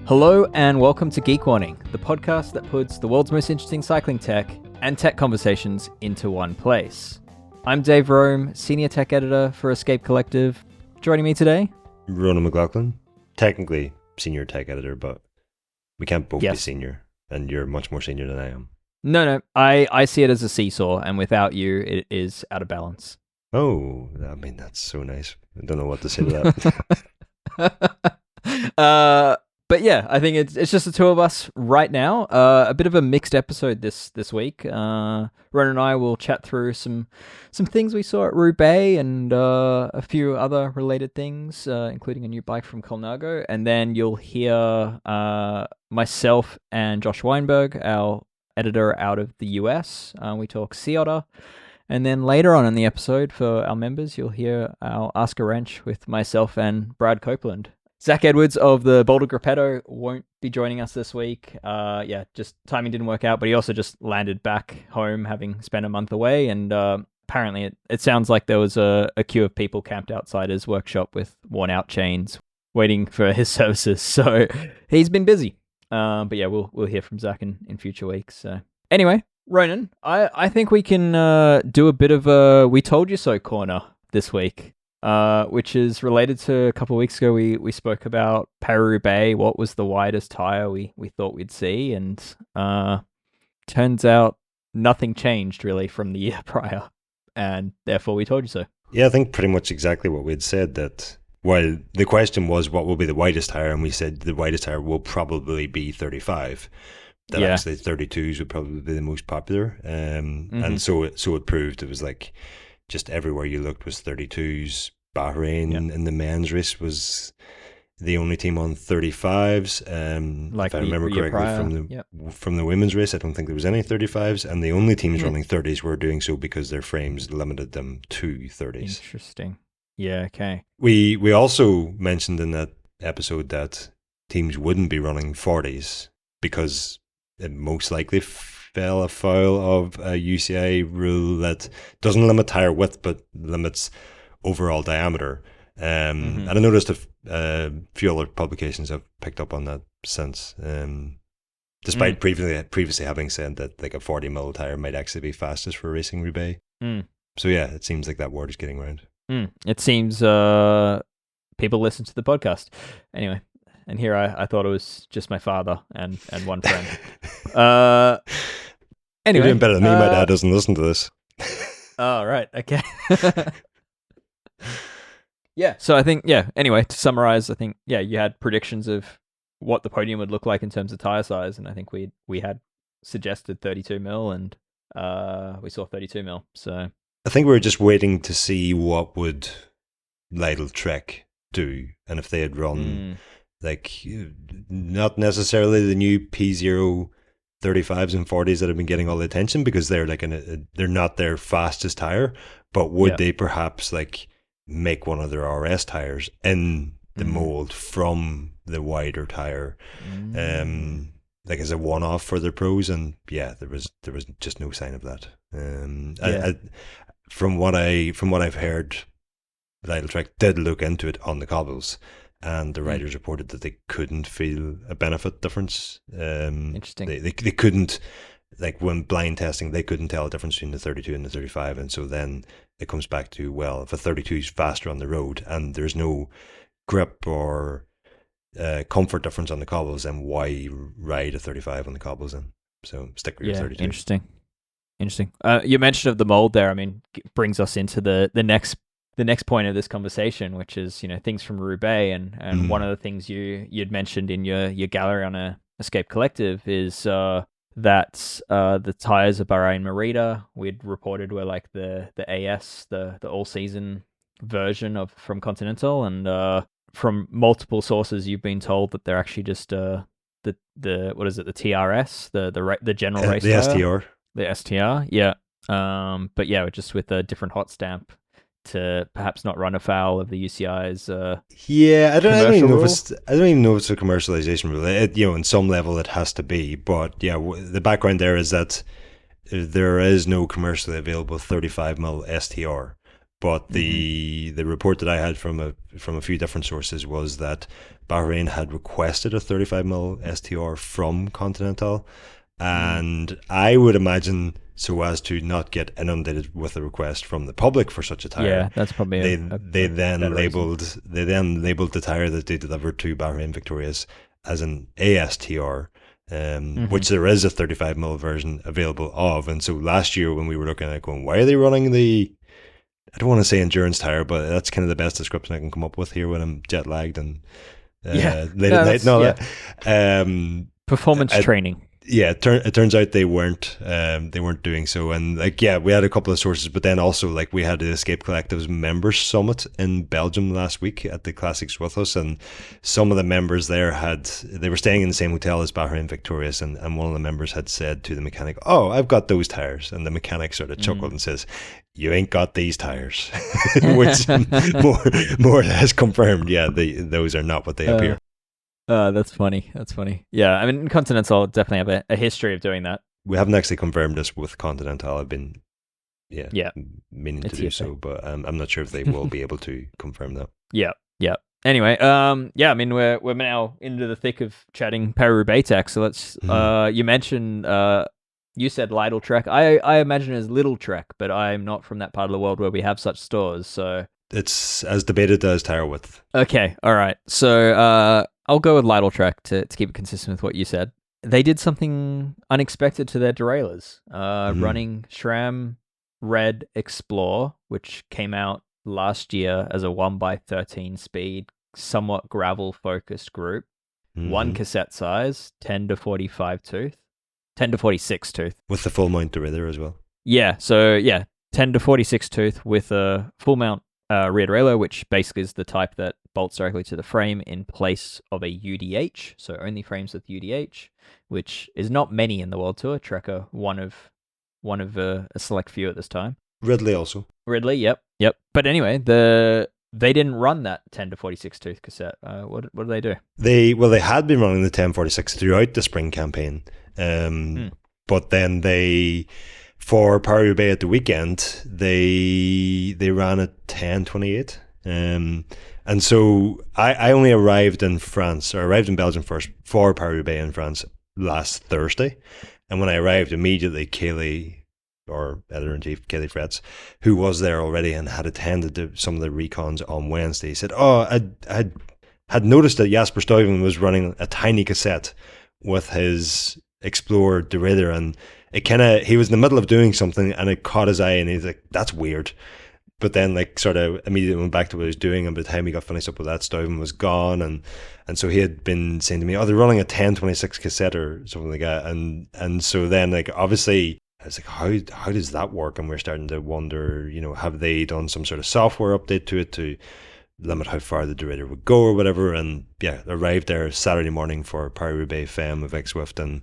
Hello and welcome to Geek Warning, the podcast that puts the world's most interesting cycling tech and tech conversations into one place. I'm Dave Rome, Senior Tech Editor for Escape Collective. Joining me today, Ronan McLaughlin, technically Senior Tech Editor, but we can't both be senior, and you're much more senior than I am. No, I see it as a seesaw, and without you, it is out of balance. Oh, I mean, that's so nice. I don't know what to say to that. But yeah, I think it's just the two of us right now. A bit of a mixed episode this week. Ronan and I will chat through some things we saw at Roubaix and a few other related things, including a new bike from Colnago. And then you'll hear myself and Josh Weinberg, our editor out of the US. We talk Sea Otter. And then later on in the episode, for our members, you'll hear our Ask a Wrench with myself and Brad Copeland. Zach Edwards of the Boulder Gruppetto won't be joining us this week. Just timing didn't work out, but he also just landed back home having spent a month away. And apparently it sounds like there was a queue of people camped outside his workshop with worn out chains waiting for his services. So he's been busy. But yeah, we'll hear from Zach in future weeks. So anyway, Ronan, I think we can do a bit of a We Told You So corner this week. Which is related to a couple of weeks ago. We spoke about Paris-Roubaix, what was the widest tire we thought we'd see, and turns out nothing changed really from the year prior, and therefore we told you so. Yeah, I think pretty much exactly what we'd said, that while the question was what will be the widest tire, and we said the widest tire will probably be 35, that actually 32s would probably be the most popular, and so it proved. It was like just everywhere you looked was 32s. Bahrain in the men's race was the only team on 35s. If I remember correctly, from the women's race, I don't think there was any 35s, and the only teams running 30s were doing so because their frames limited them to 30s. Interesting. Yeah, okay. We also mentioned in that episode that teams wouldn't be running 40s because it most likely fell afoul of a UCI rule that doesn't limit tire width but limits overall diameter. And I noticed a few other publications have picked up on that since, despite previously having said that like a 40mm tire might actually be fastest for racing Roubaix. So yeah, it seems like that word is getting around. It seems people listen to the podcast anyway, and here I thought it was just my father and one friend. Anyway, you're doing better than me. My dad doesn't listen to this. Oh, right. Okay. Yeah. So I think, anyway, to summarize, I think, you had predictions of what the podium would look like in terms of tire size. And I think we had suggested 32mm, and we saw 32mm. So I think we were just waiting to see what would Lidl Trek do. And if they had run like not necessarily the new P0 35s and 40s that have been getting all the attention because they're like they're not their fastest tire, but would they perhaps like make one of their RS tires in the mold from the wider tire, like as a one-off for their pros? And there was just no sign of that. From what I've heard, Lidl Trek did look into it on the cobbles, and the riders reported that they couldn't feel a benefit difference. Interesting. They couldn't, like when blind testing, they couldn't tell the difference between the 32 and the 35. And so then it comes back to, well, if a 32 is faster on the road and there's no grip or comfort difference on the cobbles, then why ride a 35 on the cobbles then? So stick with your 32. Interesting. You mentioned of the mold there. I mean, brings us into the next point of this conversation, which is, things from Roubaix, and one of the things you'd mentioned in your gallery on Escape Collective is that the tires of Bahrain Merida we'd reported were like the AS, the all season version from Continental, and from multiple sources you've been told that they're actually just the what is it, the TRS, the general race the tire? STR, the STR, but just with a different hot stamp to perhaps not run afoul of the UCI's. I don't even know if it's a commercialization rule. In some level it has to be, but the background there is that there is no commercially available 35mm STR, But the report that I had from a few different sources was that Bahrain had requested a 35mm STR from Continental, and I would imagine so as to not get inundated with a request from the public for such a tire. Yeah, that's probably they then labeled the tire that they delivered to Bahrain Victorias as an ASTR. Which there is a 35mm version available of. And so last year when we were looking at going, why are they running the, I don't want to say endurance tire, but that's kind of the best description I can come up with here when I'm jet lagged and late at night and all that. Performance training. Yeah, it turns out they weren't doing so. And like, yeah, we had a couple of sources, but then also like we had the Escape Collective's members summit in Belgium last week at the Classics with us, and some of the members there they were staying in the same hotel as Bahrain Victorious, and one of the members had said to the mechanic, "Oh, I've got those tires," and the mechanic sort of chuckled and says, "You ain't got these tires," which more or less confirmed, yeah, those are not what they appear. That's funny. Yeah, I mean, Continental definitely have a history of doing that. We haven't actually confirmed this with Continental. I've been, meaning to do so, but I'm not sure if they will be able to confirm that. Yeah. Anyway, I mean, we're now into the thick of chatting Paris-Roubaix tech. So let's. You mentioned, you said Lidl Trek. I imagine it as Little Trek, but I'm not from that part of the world where we have such stores. So it's as debated as tire width. Okay, all right. So I'll go with Lidl Trek to keep it consistent with what you said. They did something unexpected to their derailleurs, running SRAM Red Explore, which came out last year as a 1x13 speed, somewhat gravel-focused group. One cassette size, 10 to 45 tooth. 10 to 46 tooth. With the full mount derailleur as well. Yeah, so 10 to 46 tooth with a full mount rear derailleur, which basically is the type that bolts directly to the frame in place of a UDH, so only frames with UDH, which is not many in the World Tour. Trekker, one of a select few at this time. Ridley also. Ridley, yep. But anyway, they didn't run that 10 to 46 tooth cassette. What did they do? They had been running the 1046 throughout the spring campaign, but then for Paris-Roubaix at the weekend, they ran a 1028. And so I only arrived in Belgium first for Paris-Roubaix in France last Thursday. And when I arrived, immediately Kaylee, or editor-in-chief Kaylee Fretz, who was there already and had attended to some of the recons on Wednesday, said, I had noticed that Jasper Stuyven was running a tiny cassette with his Explorer derailleur, and he was in the middle of doing something and it caught his eye and he's like, that's weird. But then like sort of immediately went back to what he was doing, and by the time he got finished up with that, Stuyven was gone, and so he had been saying to me, they're running a 1026 cassette or something like that, and so then like obviously I was like, how does that work? And we're starting to wonder, have they done some sort of software update to it to limit how far the derailleur would go or whatever? And arrived there Saturday morning for Paris-Roubaix Femme with Qvist,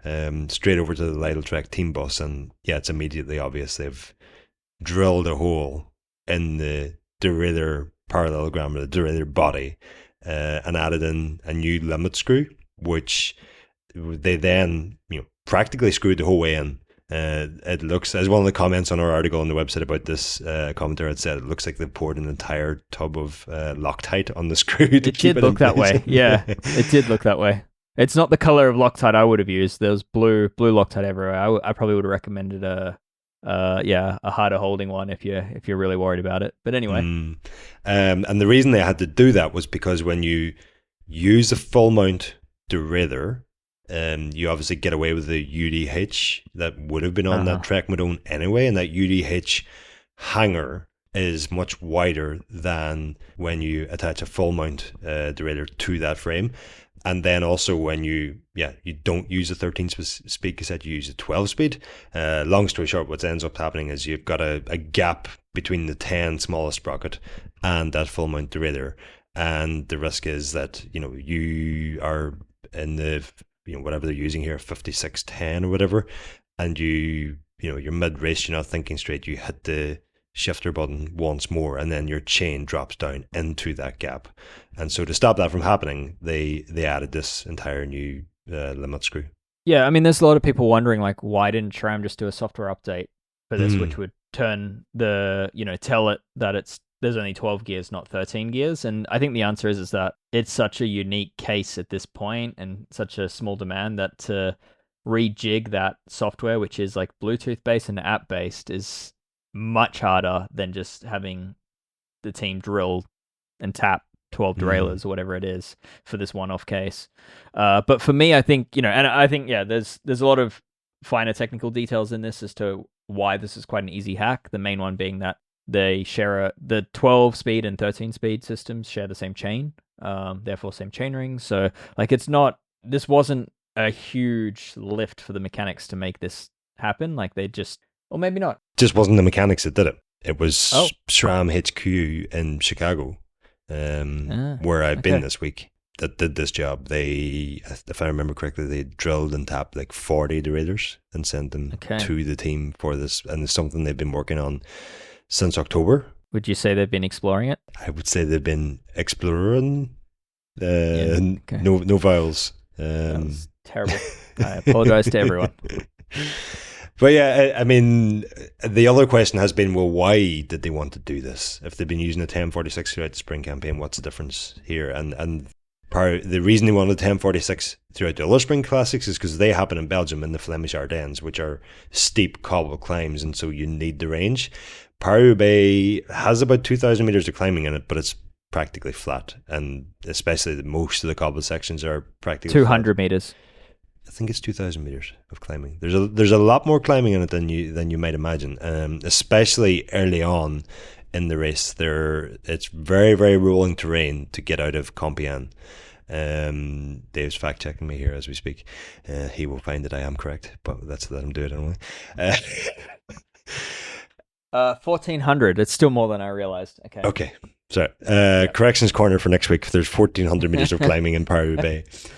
and straight over to the Lidl Trek team bus, and it's immediately obvious they've drilled a hole in the derailleur parallelogram, or the derailleur body, and added in a new limit screw, which they then practically screwed the whole way in. It looks, as one of the comments on our article on the website about this commentator had said, it looks like they've poured an entire tub of Loctite on the screw. It did look that way. Yeah, it did look that way. It's not the color of Loctite I would have used. There was blue Loctite everywhere. I probably would have recommended a harder holding one if you're really worried about it. But anyway, and the reason they had to do that was because when you use a full mount derailleur, you obviously get away with the UDH that would have been on that Trek Madone anyway, and that UDH hanger is much wider than when you attach a full mount derailleur to that frame. And then also when you don't use a 13 speed cassette, you use a 12 speed. Long story short, what ends up happening is you've got a gap between the 10 smallest sprocket and that full mount derailleur. And the risk is that, you are in the, whatever they're using here, 5610 or whatever, and you're mid-race, you're not thinking straight, you hit the shifter button once more, and then your chain drops down into that gap. And so to stop that from happening, they added this entire new limit screw. Yeah, I mean, there's a lot of people wondering, like, why didn't SRAM just do a software update for this, which would turn tell it that there's only 12 gears, not 13 gears. And I think the answer is that it's such a unique case at this point and such a small demand that to rejig that software, which is like Bluetooth based and app based, is much harder than just having the team drill and tap 12 derailleurs or whatever it is for this one-off case. But for me, I think, and I think, there's a lot of finer technical details in this as to why this is quite an easy hack. The main one being that they share the 12 speed and 13 speed systems share the same chain, therefore same chain rings. So like this wasn't a huge lift for the mechanics to make this happen. Like they just, or maybe not. Just wasn't the mechanics that did it. It was SRAM HQ in Chicago, where I've been this week, that did this job. They, if I remember correctly, they drilled and tapped like 40 derailleurs and sent them to the team for this. And it's something they've been working on since October. Would you say they've been exploring it? I would say they've been exploring. No vowels. That was terrible. I apologize to everyone. But yeah, I mean, the other question has been, well, why did they want to do this? If they've been using a 1046 throughout the spring campaign, what's the difference here? And the reason they wanted 1046 throughout the other spring classics is because they happen in Belgium in the Flemish Ardennes, which are steep cobble climbs, and so you need the range. Roubaix has about 2,000 meters of climbing in it, but it's practically flat, and especially most of the cobble sections are practically 200 flat. meters. I think it's 2,000 meters of climbing. There's a lot more climbing in it than you might imagine, especially early on in the race. It's very, very rolling terrain to get out of Compiègne. Dave's fact checking me here as we speak. He will find that I am correct, but let's let him do it anyway. 1,400. It's still more than I realized. Okay. So, corrections corner for next week. There's 1,400 meters of climbing in Paris-Roubaix,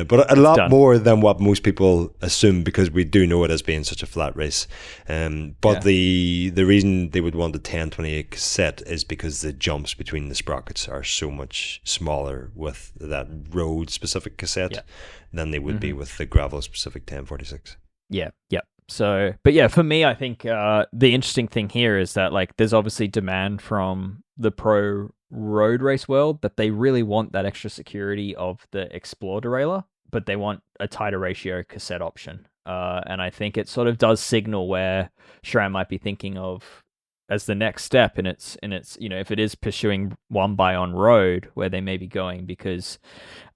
but a lot more than what most people assume, because we do know it as being such a flat race. But the reason they would want a 1028 cassette is because the jumps between the sprockets are so much smaller with that road-specific cassette than they would be with the gravel-specific 1046. Yeah. So, but yeah, for me, I think the interesting thing here is that like there's obviously demand from the pro road race world that they really want that extra security of the Explore derailleur, but they want a tighter ratio cassette option. And I think it sort of does signal where SRAM might be thinking of as the next step in its if it is pursuing one by on road, where they may be going, because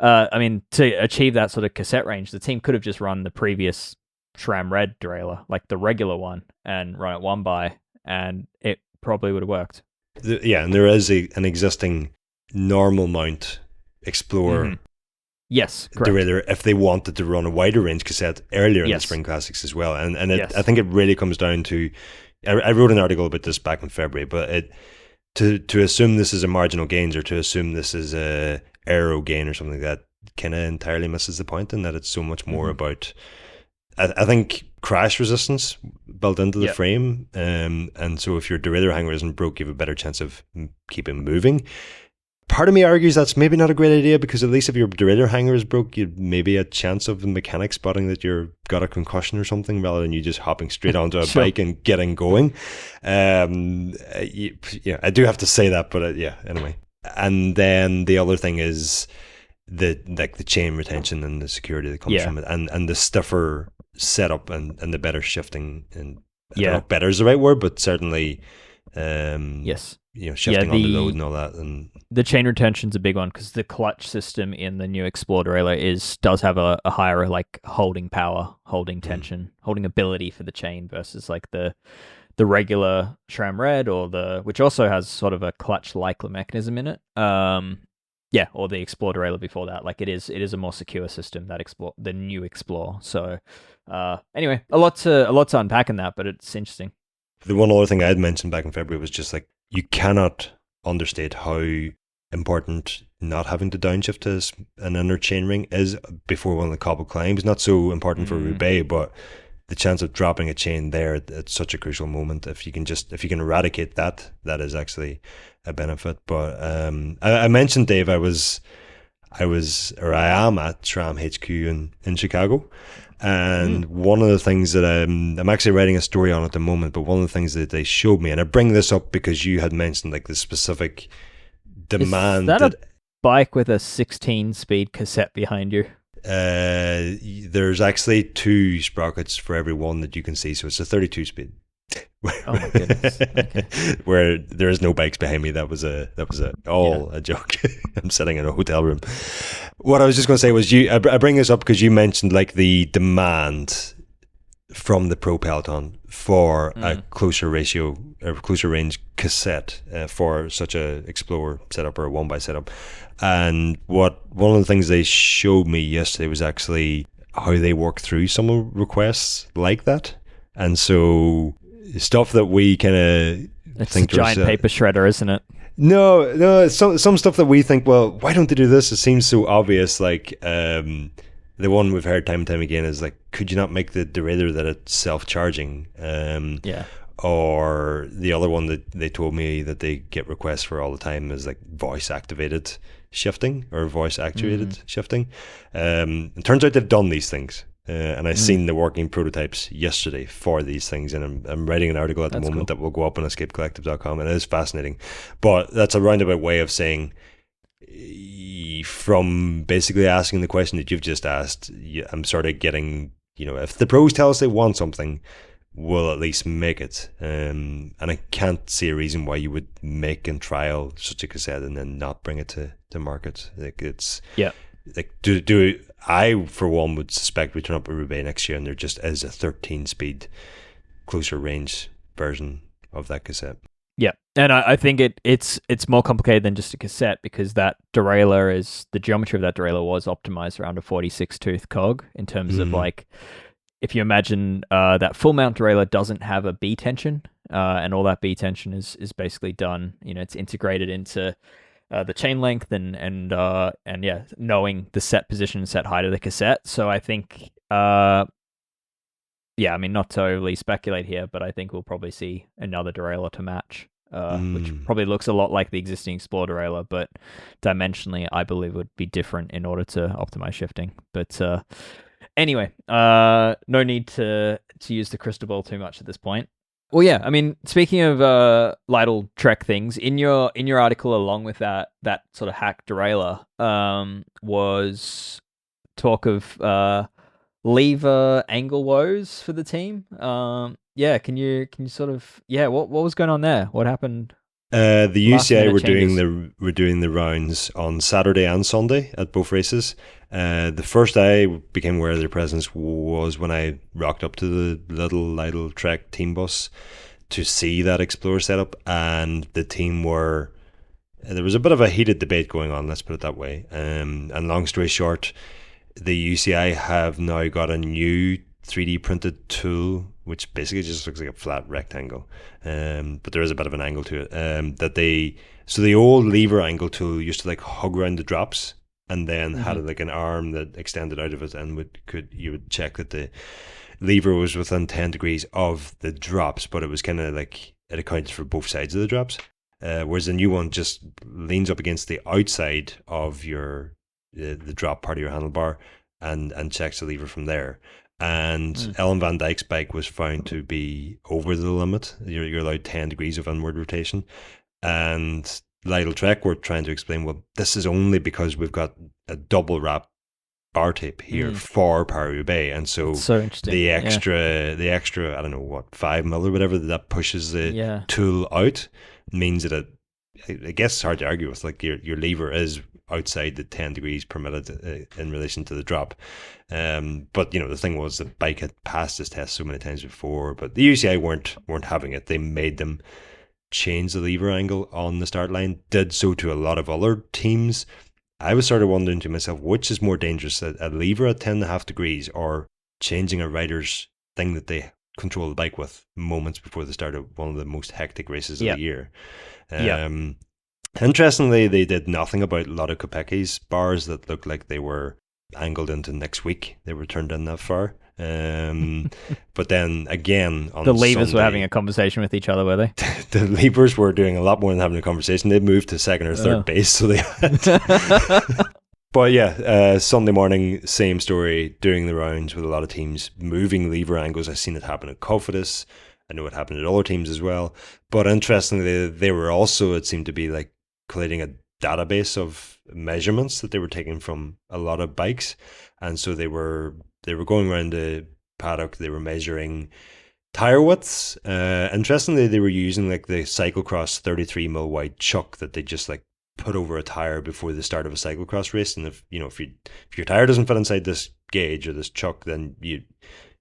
to achieve that sort of cassette range, the team could have just run the previous SRAM red derailleur, like the regular one, and run it one by, and it probably would have worked. And there is an existing normal mount Explorer. Yes, correct. Derailleur, if they wanted to run a wider range cassette earlier in the spring classics as well, and I think it really comes down to. I wrote an article about this back in February, but to assume this is a marginal gains, or to assume this is a aero gain or something like that, kind of entirely misses the point, in that it's so much more about. I think crash resistance built into the frame, and so if your derailleur hanger isn't broke, you have a better chance of keeping moving. Part of me argues that's maybe not a great idea, because at least if your derailleur hanger is broke, you'd maybe a chance of the mechanic spotting that you've got a concussion or something, rather than you just hopping straight onto a bike and getting going. I do have to say that, but anyway. And then the other thing is the chain retention and the security that comes from it, and the stiffer setup and the better shifting, and I don't know if better is the right word, but certainly shifting on the load and all that. And the chain retention's a big one, because the clutch system in the new Explore derailleur does have a higher like holding power, holding tension, holding ability for the chain, versus like the regular SRAM red, which also has sort of a clutch like mechanism in it. Or the Explore derailleur before that. Like it is a more secure system, that the new Explore. So anyway, a lot to unpack in that, but it's interesting. The one other thing I had mentioned back in February was just like, you cannot understate how important not having to downshift to an inner chainring is before one of the cobble climbs. Not so important for Roubaix, but the chance of dropping a chain there at such a crucial moment, if you can eradicate that is actually a benefit. But I mentioned, Dave, I am at SRAM HQ in Chicago, And one of the things that I'm actually writing a story on at the moment, but one of the things that they showed me, and I bring this up because you had mentioned like the specific demand. Is that a bike with a 16-speed cassette behind you? There's actually 2 sprockets for every one that you can see, so it's a 32 speed. Oh my goodness! Okay. Where there is no bikes behind me. That was a joke. I'm sitting in a hotel room. What I was just going to say was, I bring this up because you mentioned like the demand from the Pro Peloton for a closer range cassette for such a Explorer setup or a 1x setup. And one of the things they showed me yesterday was actually how they work through some requests like that. And so stuff that we kind of think it's a giant paper shredder, isn't it? No, some stuff that we think, well, why don't they do this? It seems so obvious. Like the one we've heard time and time again is like, could you not make the derailleur that it's self-charging? Or the other one that they told me that they get requests for all the time is like voice-activated shifting or voice-actuated shifting. It turns out they've done these things. And I've seen the working prototypes yesterday for these things, and I'm writing an article at the moment that will go up on escapecollective.com, and it is fascinating. But that's a roundabout way of saying, from basically asking the question that you've just asked, I'm sort of getting, if the pros tell us they want something, we'll at least make it. And I can't see a reason why you would make and trial such a cassette and then not bring it to market. Like it's like do I for one would suspect we turn up at Roubaix next year and there just is a 13-speed closer range version of that cassette. Yeah, and I think it's more complicated than just a cassette, because that derailleur the geometry of that derailleur was optimized around a 46 tooth cog in terms of like, if you imagine that full mount derailleur doesn't have a B tension, and all that B tension is basically done, it's integrated into the chain length and knowing the set position and set height of the cassette. So I think, I mean, not to overly speculate here, but I think we'll probably see another derailleur to match, which probably looks a lot like the existing Explorer derailleur, but dimensionally, I believe would be different in order to optimize shifting. But anyway, no need to use the crystal ball too much at this point. Well, yeah, I mean, speaking of Lytle Trek things, in your article along with that sort of hack derailleur, was talk of lever angle woes for the team. Can you sort of what was going on there? What happened? The UCI were doing the rounds on Saturday and Sunday at both races. The first I became aware of their presence was when I rocked up to the little Lytle Trek team bus to see that Explorer setup, and the team there was a bit of a heated debate going on, let's put it that way. And long story short, the UCI have now got a new 3D printed tool, which basically just looks like a flat rectangle, but there is a bit of an angle to it. So the old lever angle tool used to like hug around the drops, and then had like an arm that extended out of it, and you would check that the lever was within 10 degrees of the drops, but it was kind of like it accounted for both sides of the drops. Whereas the new one just leans up against the outside of the drop part of your handlebar and checks the lever from there. And Ellen Van Dyke's bike was found to be over the limit. You're allowed 10 degrees of inward rotation. And Lytle Trek were trying to explain, well, this is only because we've got a double wrap bar tape here for Paris-Roubaix. And so the extra, I don't know what, 5 mil or whatever, that pushes the tool out means that I guess it's hard to argue with. Like your lever is outside the 10 degrees permitted in relation to the drop. But the thing was, the bike had passed this test so many times before, but the UCI weren't having it. They made them change the lever angle on the start line, did so to a lot of other teams. I was sort of wondering to myself, which is more dangerous, a lever at 10.5 degrees or changing a rider's thing that they control the bike with moments before the start of one of the most hectic races of the year. Interestingly, they did nothing about Lotto Kopecki's bars that looked like they were angled into next week. They were turned in that far. But then again, on the levers Sunday, were having a conversation with each other, were they? The levers were doing a lot more than having a conversation. They moved to second or third base, so they had But yeah, Sunday morning, same story, doing the rounds with a lot of teams, moving lever angles. I've seen it happen at Qvist. I know it happened at other teams as well. But interestingly, they were also, it seemed to be like collating a database of measurements that they were taking from a lot of bikes. And so they were going around the paddock, they were measuring tire widths. Interestingly, they were using like the cyclocross 33mm wide chuck that they just like put over a tire before the start of a cyclocross race. And if your tire doesn't fit inside this gauge or this chuck, then you're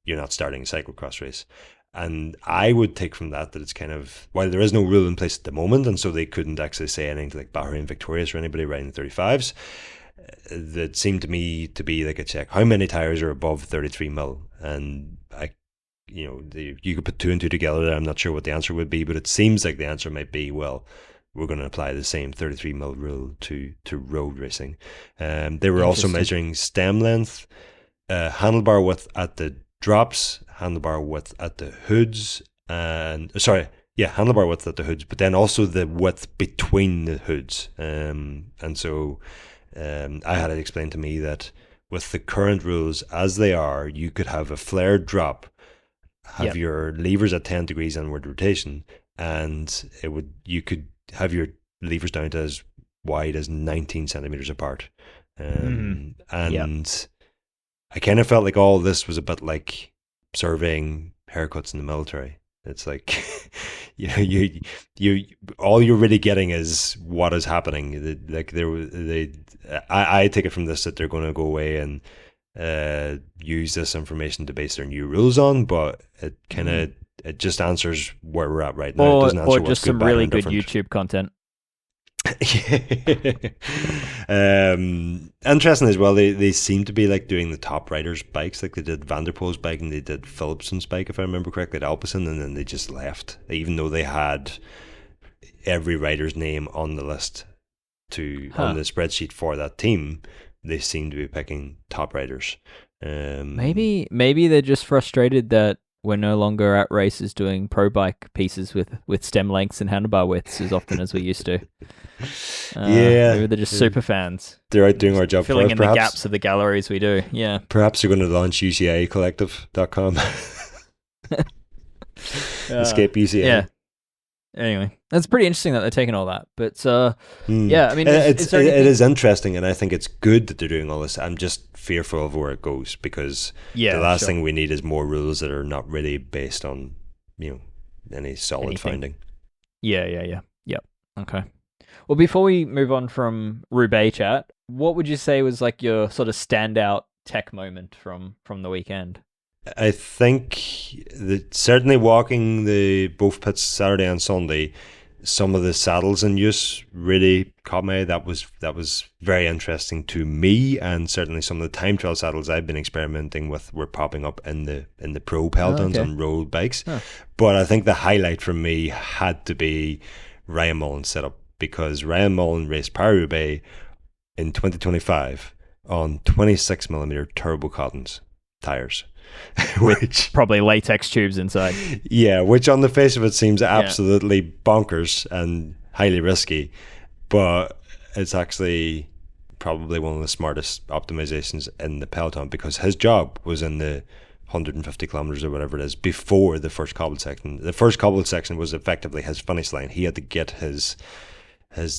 not starting a cyclocross race. And I would take from that it's kind of, while there is no rule in place at the moment, and so they couldn't actually say anything to like Bahrain Victorious or anybody riding 35s, that seemed to me to be like a check. How many tires are above 33mm? And you could put two and two together there. I'm not sure what the answer would be, but it seems like the answer might be, well, we're going to apply the same 33mm rule to road racing. They were also measuring stem length, handlebar width at the drops, handlebar width at the hoods, handlebar width at the hoods, but then also the width between the hoods. And so I had it explained to me that with the current rules as they are, you could have a flared drop, have your levers at 10 degrees inward rotation, and you could have your levers down to as wide as 19 centimeters apart. And I kind of felt like all this was a bit like surveying haircuts in the military. It's like you all you're really getting is what is happening. I take it from this that they're going to go away and use this information to base their new rules on, but it kind of it just answers where we're at right now. It doesn't answer or just some really good YouTube content. Interesting as well, they seem to be like doing the top riders' bikes, like they did Van der Poel's bike and they did Philipsen's bike, if I remember correctly, at Alpecin, and then they just left, even though they had every rider's name on the list on the spreadsheet for that team. They seem to be picking top riders. Maybe they're just frustrated that we're no longer at races doing pro bike pieces with stem lengths and handlebar widths as often as we used to. Maybe they're just super fans. They're out doing our job filling for us, in perhaps. the gaps of the galleries we do. Yeah. Perhaps they're going to launch UCIcollective.com. Escape UCI. Yeah. Anyway, that's pretty interesting that they're taking all that. But yeah, I mean, it is interesting, and I think it's good that they're doing all this. I'm just fearful of where it goes, because the last thing we need is more rules that are not really based on any solid founding. Yeah. Okay. Well, before we move on from Roubaix chat, what would you say was like your sort of standout tech moment from the weekend? I think that certainly walking the both pits Saturday and Sunday, some of the saddles in use really caught my eye. That was very interesting to me, and certainly some of the time trial saddles I've been experimenting with were popping up in the pro pelotons on road bikes. But I think the highlight for me had to be Ryan Mullen's setup, because Ryan Mullen raced Paris-Roubaix in 2025 on 26mm turbo cottons tires. With probably latex tubes inside. Yeah, which on the face of it seems absolutely bonkers and highly risky, but it's actually probably one of the smartest optimizations in the peloton, because his job was in the 150 kilometers or whatever it is before the first cobbled section. The first cobbled section was effectively his finish line. He had to get his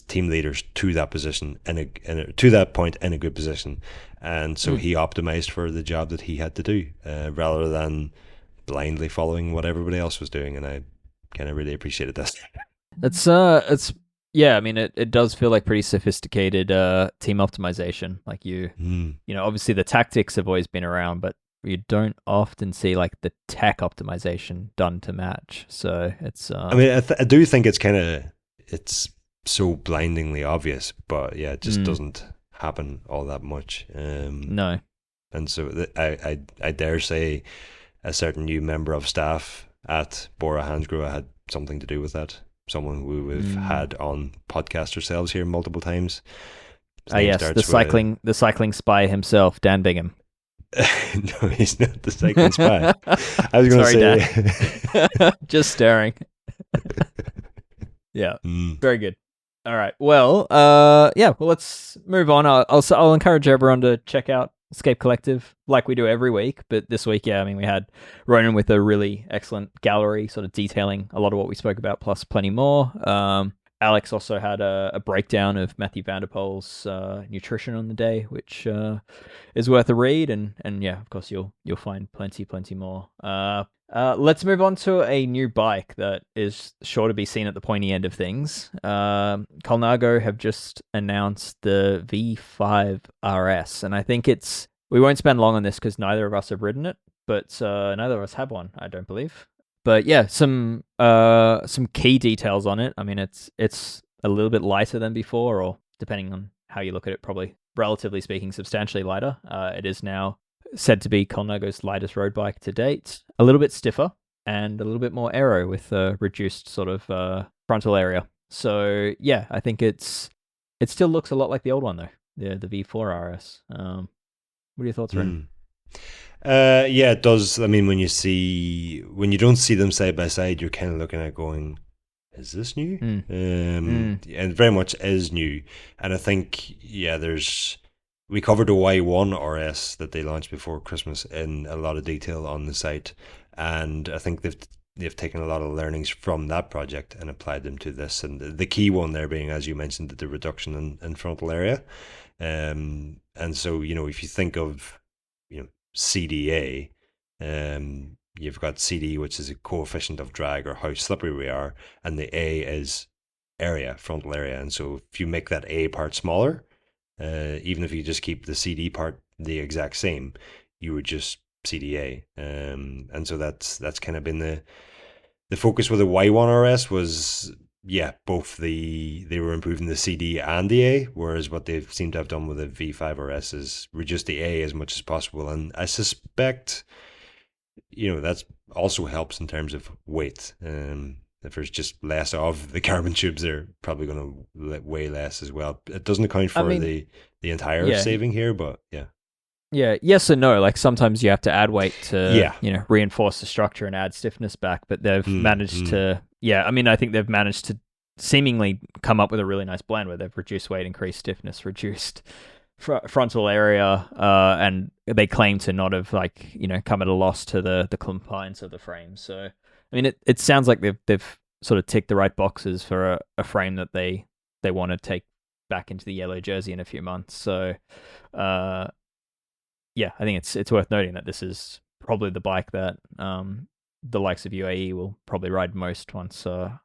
team leaders to that position to that point in a good position, and so he optimized for the job that he had to do, rather than blindly following what everybody else was doing. And I kind of really appreciated this. It's I mean, it does feel like pretty sophisticated team optimization. Like obviously the tactics have always been around, but you don't often see like the tech optimization done to match. So it's I mean, I do think it's so blindingly obvious, but yeah, it just doesn't happen all that much. No. And so I dare say a certain new member of staff at Bora Hansgrohe had something to do with that. Someone who we've had on podcast ourselves here multiple times. Yes, the cycling spy himself, Dan Bingham. No, he's not the cycling spy. I was going to say, Dan. Just staring. Yeah, very good. All right. Well, yeah. Well, let's move on. I'll encourage everyone to check out Escape Collective like we do every week. But this week, yeah, I mean, we had Ronan with a really excellent gallery, sort of detailing a lot of what we spoke about, plus plenty more. Alex also had a breakdown of Matthew Vanderpoel's nutrition on the day, which is worth a read. And yeah, of course, you'll find plenty more. Let's move on to a new bike that is sure to be seen at the pointy end of things. Colnago have just announced the V5 RS, and I think we won't spend long on this because neither of us have ridden it, but neither of us have one, I don't believe. But yeah, some key details on it. I mean, it's a little bit lighter than before, or depending on how you look at it, probably relatively speaking, substantially lighter. It is now said to be Colnago's lightest road bike to date. A little bit stiffer and a little bit more aero with a reduced sort of frontal area. So yeah, I think it still looks a lot like the old one though, the V4 RS. What are your thoughts, Ren? Yeah, it does. I mean, when you don't see them side by side, you're kind of looking at going, is this new? And very much is new. And I think, yeah, we covered the Y1 RS that they launched before Christmas in a lot of detail on the site, and I think they've taken a lot of learnings from that project and applied them to this. And the key one there being, as you mentioned, the reduction in frontal area. And so, if you think of, CDA, you've got CD, which is a coefficient of drag or how slippery we are, and the A is area, frontal area. And so if you make that A part smaller, even if you just keep the CD part the exact same, you would just CDA. And so that's kind of been the focus with the Y1 RS was, yeah, they were improving the CD and the A, whereas what they seem to have done with the V5 RS is reduce the A as much as possible. And I suspect, that's also helps in terms of weight. If there's just less of the carbon tubes, they're probably going to weigh less as well. It doesn't account for the entire saving here, but yeah. Yeah, yes and no. Like sometimes you have to add weight to, reinforce the structure and add stiffness back, but they've managed to, I think they've managed to seemingly come up with a really nice blend where they've reduced weight, increased stiffness, reduced frontal area, and they claim to not have come at a loss to the compliance of the frame. So, I mean, it sounds like they've sort of ticked the right boxes for a frame that they want to take back into the yellow jersey in a few months. So, yeah, I think it's worth noting that this is probably the bike that the likes of UAE will probably ride most once, at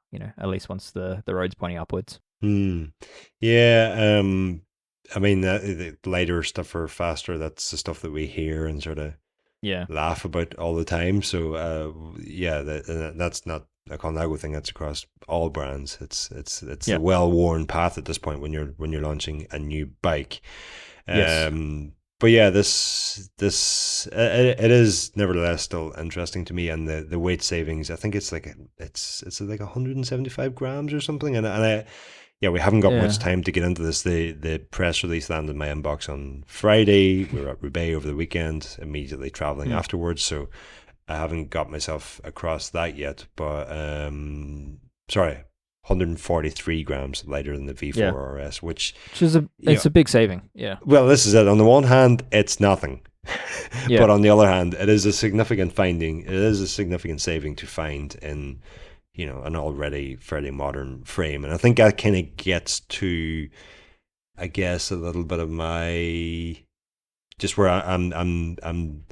least once the road's pointing upwards. Yeah, I mean, the lighter stuff or faster, that's the stuff that we hear and sort of laugh about all the time. So, that's not a Colnago thing. That's across all brands. It's a well-worn path at this point when you're launching a new bike. Yes. But yeah, this it is nevertheless still interesting to me, and the weight savings. I think it's like 175 grams or something, and we haven't got much time to get into this. The press release landed in my inbox on Friday. We were at Roubaix over the weekend, immediately traveling afterwards, so I haven't got myself across that yet. But 143 grams lighter than the V4 RS, which is a big saving. Yeah. Well, this is it. On the one hand, it's nothing, but on the other hand, it is a significant finding. It is a significant saving to find in, an already fairly modern frame, and I think that kind of gets to, I guess, a little bit of my just where I'm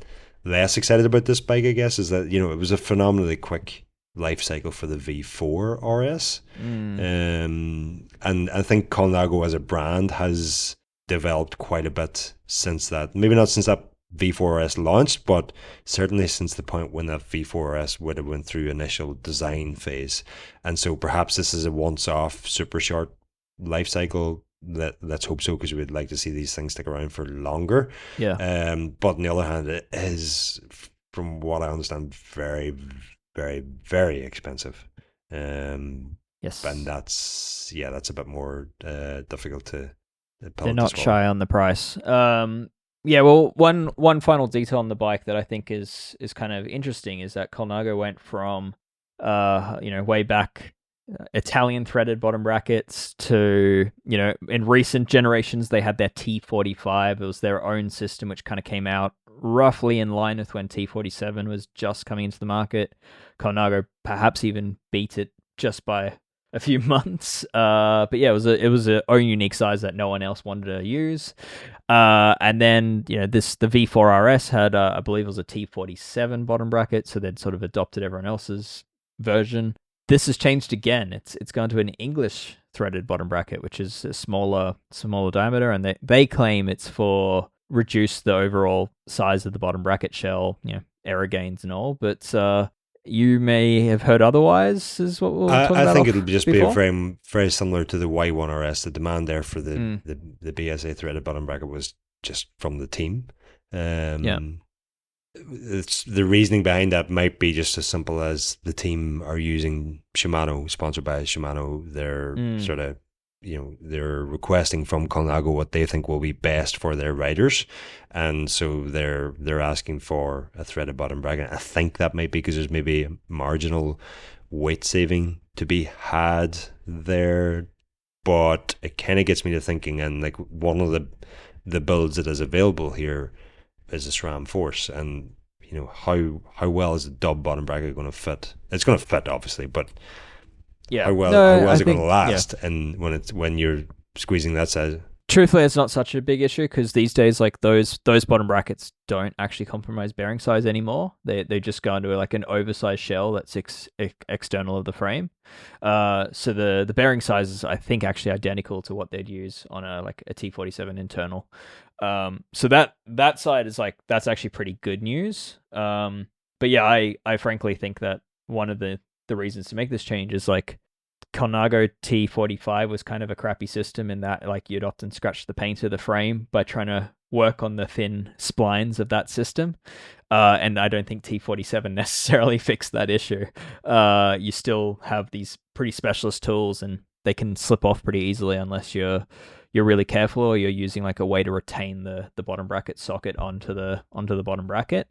less excited about this bike. I guess is that it was a phenomenally quick life cycle for the V4 RS. And I think Colnago as a brand has developed quite a bit since that. Maybe not since that V4 RS launched, but certainly since the point when that V4 RS would have went through initial design phase. And so perhaps this is a once-off, super short life cycle. Let's hope so, because we'd like to see these things stick around for longer. Yeah. But on the other hand, it is, from what I understand, very, very, very expensive. Yes. And that's a bit more difficult to They're not shy on the price. Well, one final detail on the bike that I think is kind of interesting is that Colnago went from way back Italian threaded bottom brackets to, in recent generations, they had their T45. It was their own system, which kind of came out roughly in line with when T47 was just coming into the market. Colnago perhaps even beat it just by a few months. But yeah, it was a own unique size that no one else wanted to use. And then, the V4RS had, I believe it was a T47 bottom bracket. So they'd sort of adopted everyone else's version. This has changed again. It's gone to an English threaded bottom bracket, which is a smaller diameter. And they claim it's for reduce the overall size of the bottom bracket shell, error gains and all. But, you may have heard otherwise, is what we'll talk about. I think it'll just be a frame very similar to the Y1RS. The demand there for the BSA threaded bottom bracket was just from the team. It's the reasoning behind that might be just as simple as the team are using Shimano, sponsored by Shimano. They're sort of, they're requesting from Colnago what they think will be best for their riders, and so they're asking for a threaded bottom bracket. I think that might be because there's maybe a marginal weight saving to be had there, but it kind of gets me to thinking. And like one of the builds that is available here is a SRAM Force, and how well is the dub bottom bracket going to fit? It's going to fit, obviously, but how well is it going to last? Yeah. And when you're squeezing that size, truthfully, it's not such a big issue because these days, like those bottom brackets don't actually compromise bearing size anymore. They just go into like an oversized shell that's external of the frame. So the bearing size is, I think, actually identical to what they'd use on a T47 internal. So that side is like, that's actually pretty good news. But yeah, I frankly think that one of the reasons to make this change is like Colnago T45 was kind of a crappy system in that like you'd often scratch the paint of the frame by trying to work on the thin splines of that system. And I don't think T47 necessarily fixed that issue. You still have these pretty specialist tools and they can slip off pretty easily unless you're really careful or you're using like a way to retain the bottom bracket socket onto the bottom bracket.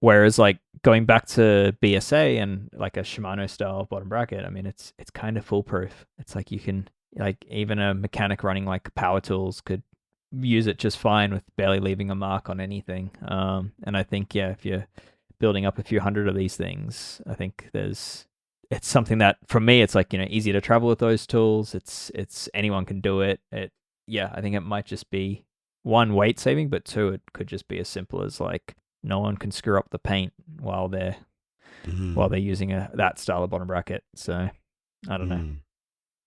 Whereas like going back to BSA and like a Shimano style bottom bracket, I mean, it's kind of foolproof. It's like you can, like even a mechanic running like power tools could use it just fine with barely leaving a mark on anything. And I think, yeah, if you're building up a few hundred of these things, I think it's something that for me, it's like, easy to travel with those tools. It's anyone can do it. I think it might just be one, weight saving, but two, it could just be as simple as like, no one can screw up the paint while they're using that style of bottom bracket. So I don't know.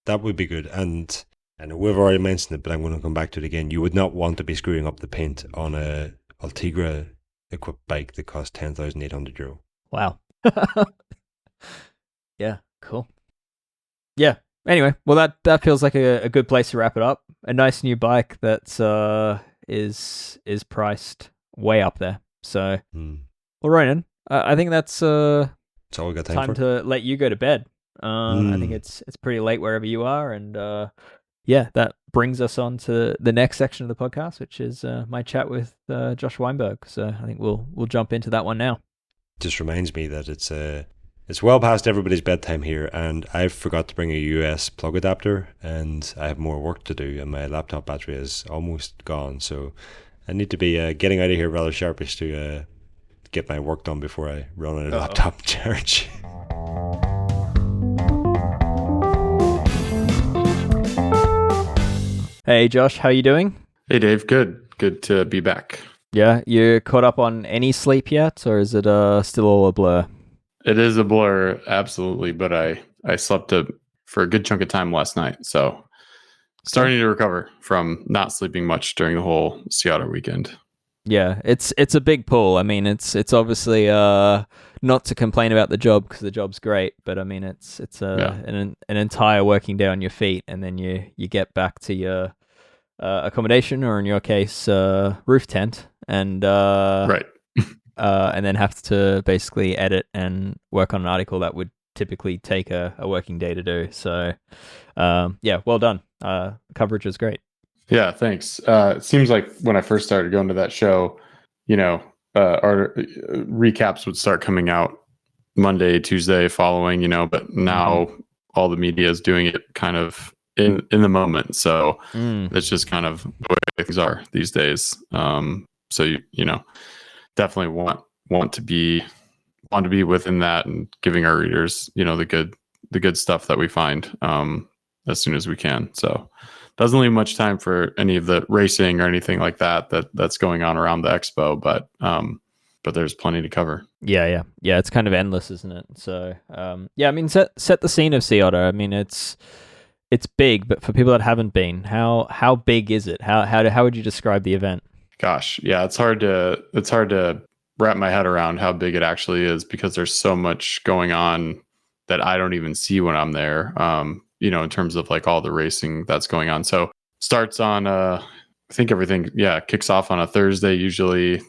That would be good. And I know we've already mentioned it, but I'm going to come back to it again. You would not want to be screwing up the paint on a Ultegra equipped bike that costs €10,800. Wow. Yeah, cool. Yeah. Anyway, well that feels like a good place to wrap it up. A nice new bike that's is priced way up there. So, well, Ronan, I think that's all we got time for. To let you go to bed. I think it's pretty late wherever you are, and that brings us on to the next section of the podcast, which is my chat with Josh Weinberg. So I think we'll jump into that one now. Just reminds me that it's well past everybody's bedtime here, and I forgot to bring a US plug adapter, and I have more work to do, and my laptop battery is almost gone, so I need to be getting out of here rather sharpish to get my work done before I run out of laptop charge. Hey Josh, how you doing? Hey Dave, good to be back. Yeah, you caught up on any sleep yet, or is it still all a blur? It is a blur, absolutely, but I slept for a good chunk of time last night, so starting to recover from not sleeping much during the whole Sea Otter weekend. Yeah, it's a big pull. I mean, it's obviously not to complain about the job because the job's great, but I mean, it's an entire working day on your feet, and then you get back to your accommodation, or in your case, roof tent, and right, and then have to basically edit and work on an article that would typically take a working day to do. So, well done. Coverage is great. Yeah, thanks. It seems like when I first started going to that show, our recaps would start coming out Monday, Tuesday following, but now all the media is doing it kind of in the moment. So that's just kind of the way things are these days. So you know, definitely want to be within that and giving our readers, you know, the good stuff that we find as soon as we can. So doesn't leave much time for any of the racing or anything like that's going on around the expo, but there's plenty to cover. Yeah. It's kind of endless, isn't it? So I mean, set the scene of Sea Otter. I mean, it's big, but for people that haven't been, how big is it? How would you describe the event? Gosh, yeah, it's hard to wrap my head around how big it actually is, because there's so much going on that I don't even see when I'm there. You know, in terms of like all the racing that's going on. So starts on I think everything kicks off on a Thursday usually,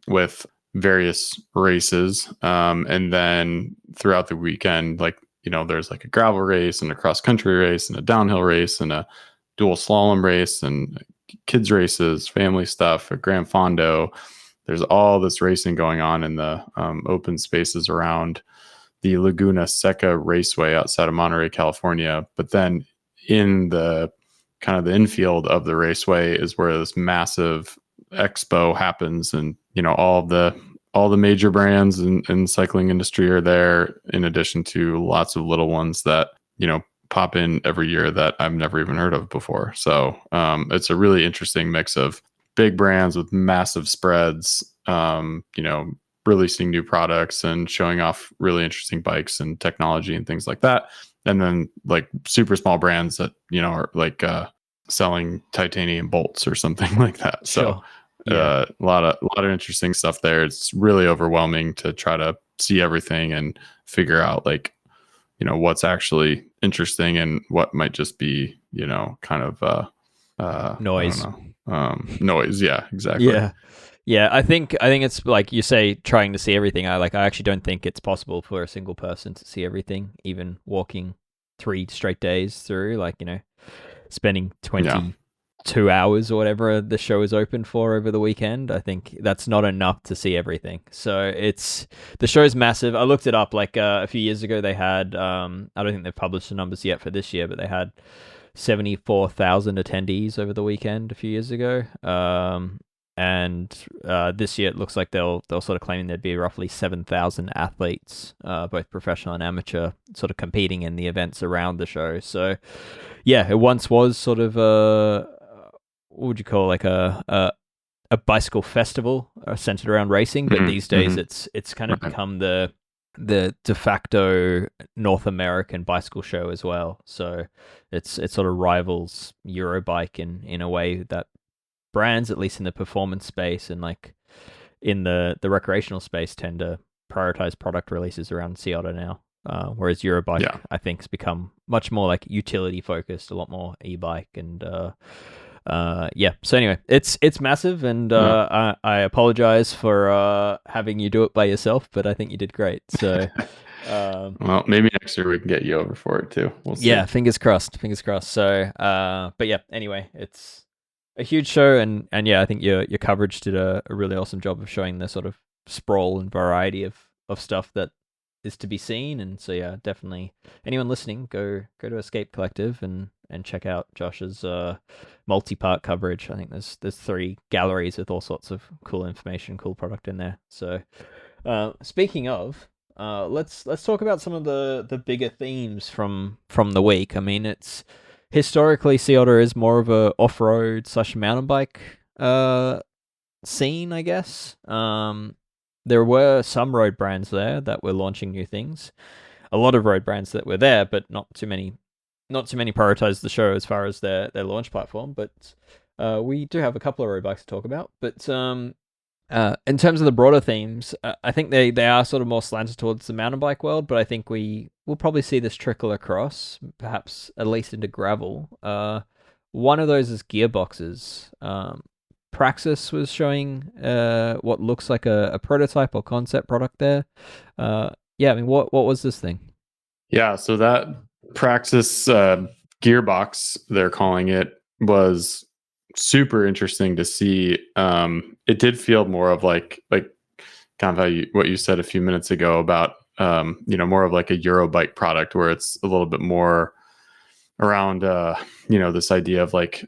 with various races, and then throughout the weekend, like, you know, there's like a gravel race and a cross country race and a downhill race and a dual slalom race and kids races, family stuff, a Gran Fondo. There's all this racing going on in the open spaces around the Laguna Seca Raceway outside of Monterey, California. But then in the kind of the infield of the raceway is where this massive expo happens, and you know, all the major brands in cycling industry are there, in addition to lots of little ones that, you know, pop in every year that I've never even heard of before. So it's a really interesting mix of big brands with massive spreads, you know, releasing new products and showing off really interesting bikes and technology and things like that. And then like super small brands that, you know, are like selling titanium bolts or something like that. So a lot of interesting stuff there. It's really overwhelming to try to see everything and figure out, like, you know, what's actually interesting and what might just be, you know, kind of noise. Noise. Yeah, exactly. Yeah, I think it's like you say, trying to see everything. I actually don't think it's possible for a single person to see everything, even walking 3 straight days through, like, you know, spending 22 hours or whatever the show is open for over the weekend. I think that's not enough to see everything. So the show's massive. I looked it up, like a few years ago they had, I don't think they've published the numbers yet for this year, but they had 74,000 attendees over the weekend a few years ago. And this year it looks like they'll sort of claiming there'd be roughly 7,000 athletes, both professional and amateur, sort of competing in the events around the show. So yeah, it once was sort of what would you call, like a bicycle festival centered around racing, but these days it's kind of become the de facto North American bicycle show as well. So it sort of rivals Eurobike in a way that brands, at least in the performance space and like in the recreational space, tend to prioritize product releases around Sea Otter now. Whereas Eurobike, I think, has become much more like utility focused, a lot more e-bike, and So anyway, it's massive, and I apologize for having you do it by yourself, but I think you did great. So. Well, maybe next year we can get you over for it too. We'll see. Yeah, fingers crossed. So, but yeah, anyway, it's a huge show, and yeah, I think your coverage did a really awesome job of showing the sort of sprawl and variety of stuff that is to be seen. And so yeah, definitely anyone listening, go to Escape Collective and check out Josh's multi-part coverage. I think there's 3 galleries with all sorts of cool information, cool product in there. So speaking of, let's talk about some of the bigger themes from the week. I mean, it's historically, Sea Otter is more of a off-road / mountain bike scene, I guess. There were some road brands there that were launching new things. A lot of road brands that were there, but not too many prioritized the show as far as their launch platform. But we do have a couple of road bikes to talk about. But in terms of the broader themes, I think they are sort of more slanted towards the mountain bike world, but I think we will probably see this trickle across, perhaps at least into gravel. One of those is gearboxes. Praxis was showing what looks like a prototype or concept product there. Yeah, I mean, what was this thing? Yeah, so that Praxis gearbox, they're calling it, was super interesting to see. It did feel more of like kind of what you said a few minutes ago about more of like a Eurobike product where it's a little bit more around, this idea of like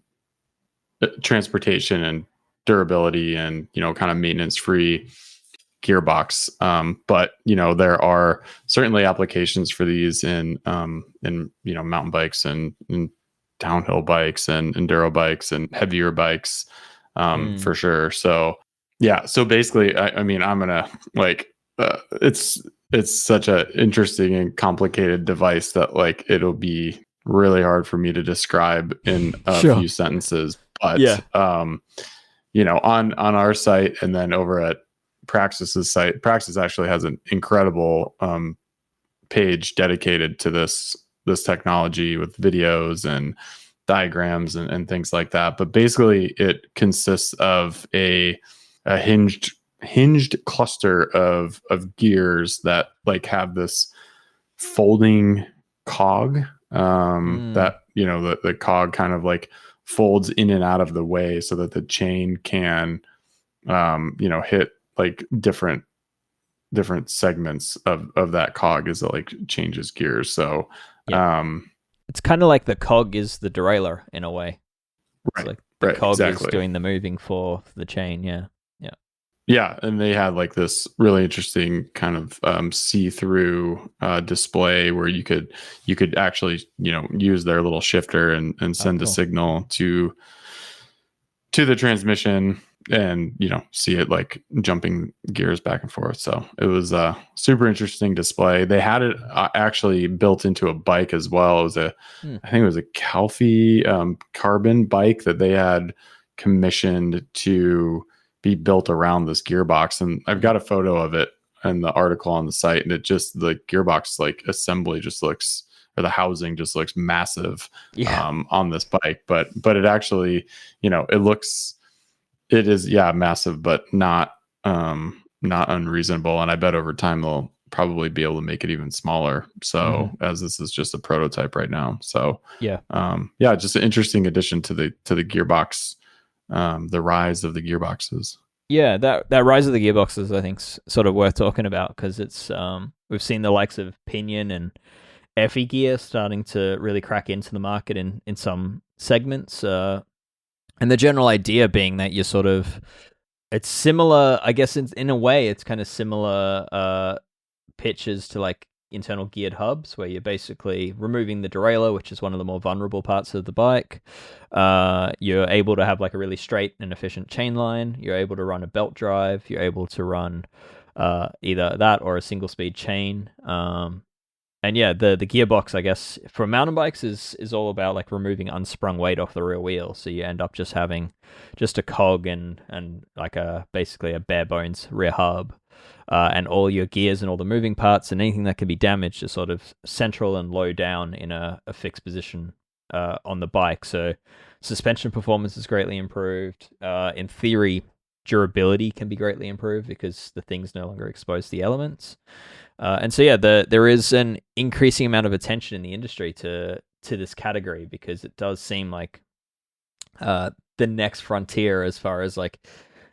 transportation and durability and, kind of maintenance free gearbox. But there are certainly applications for these in mountain bikes and downhill bikes and enduro bikes and heavier bikes, for sure. So yeah. So basically, I mean, I'm gonna like it's such a interesting and complicated device that like it'll be really hard for me to describe in a few sentences. But on our site and then over at Praxis's site, Praxis actually has an incredible page dedicated to this technology with videos and diagrams and things like that. But basically it consists of a hinged cluster of gears that like have this folding cog that the cog kind of like folds in and out of the way so that the chain can hit like different segments of that cog as it like changes gears. So it's kind of like the cog is the derailleur in a way. It's like the cog is doing the moving for the chain. Yeah, and they had like this really interesting kind of see-through display where you could actually use their little shifter and send a signal to the transmission and see it like jumping gears back and forth. So it was a super interesting display. They had it actually built into a bike as well. It was I think it was a Calfee carbon bike that they had commissioned to be built around this gearbox, and I've got a photo of it in the article on the site, and it just the gearbox like assembly just looks, or the housing just looks massive on this bike, but it actually it is massive, but not unreasonable, and I bet over time they'll probably be able to make it even smaller, so as this is just a prototype right now. So just an interesting addition to the gearbox, the rise of the gearboxes. Yeah, that rise of the gearboxes I think's sort of worth talking about, because it's we've seen the likes of Pinion and Effie gear starting to really crack into the market in some segments, and the general idea being that you're sort of, it's similar, I guess in a way it's kind of similar pitches to like internal geared hubs, where you're basically removing the derailleur, which is one of the more vulnerable parts of the bike. You're able to have like a really straight and efficient chain line. You're able to run a belt drive. You're able to run either that or a single speed chain. And yeah, the gearbox, I guess, for mountain bikes is all about like removing unsprung weight off the rear wheel. So you end up just having just a cog and like basically a bare bones rear hub. And all your gears and all the moving parts and anything that can be damaged is sort of central and low down in a fixed position on the bike. So suspension performance is greatly improved. In theory, durability can be greatly improved because the thing's no longer exposed to the elements. And so yeah, there is an increasing amount of attention in the industry to this category, because it does seem like the next frontier, as far as like,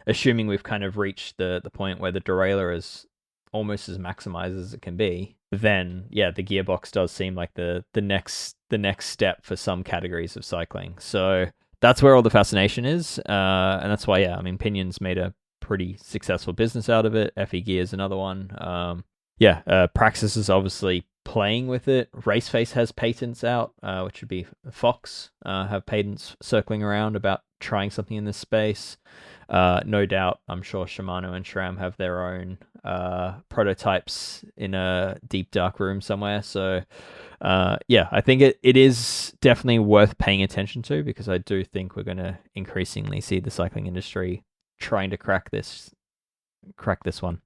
assuming we've kind of reached the point where the derailleur is almost as maximized as it can be, then yeah, the gearbox does seem like the next step for some categories of cycling. So that's where all the fascination is, and that's why Pinion's made a pretty successful business out of it. FE Gear is another one. Praxis is obviously playing with it. Raceface has patents out, which would be Fox, have patents circling around about trying something in this space. No doubt, I'm sure Shimano and SRAM have their own prototypes in a deep dark room somewhere. So I think it is definitely worth paying attention to, because I do think we're going to increasingly see the cycling industry trying to crack this one.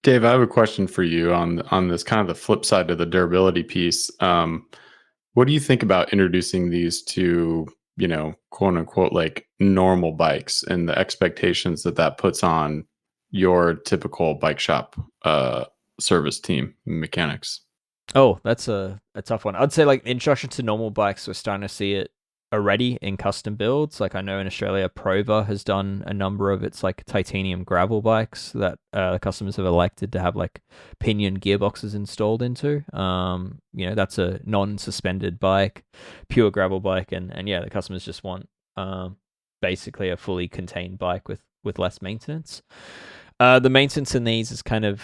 Dave, I have a question for you on this kind of the flip side of the durability piece. What do you think about introducing these to, quote unquote, like normal bikes, and the expectations that puts on your typical bike shop service team mechanics? Oh, that's a tough one. I'd say like introduction to normal bikes, we're starting to see it already in custom builds. Like I know in Australia, Prova has done a number of its like titanium gravel bikes that customers have elected to have like pinion gearboxes installed into. That's a non-suspended bike, pure gravel bike, and yeah, the customers just want basically a fully contained bike with less maintenance. The maintenance in these is kind of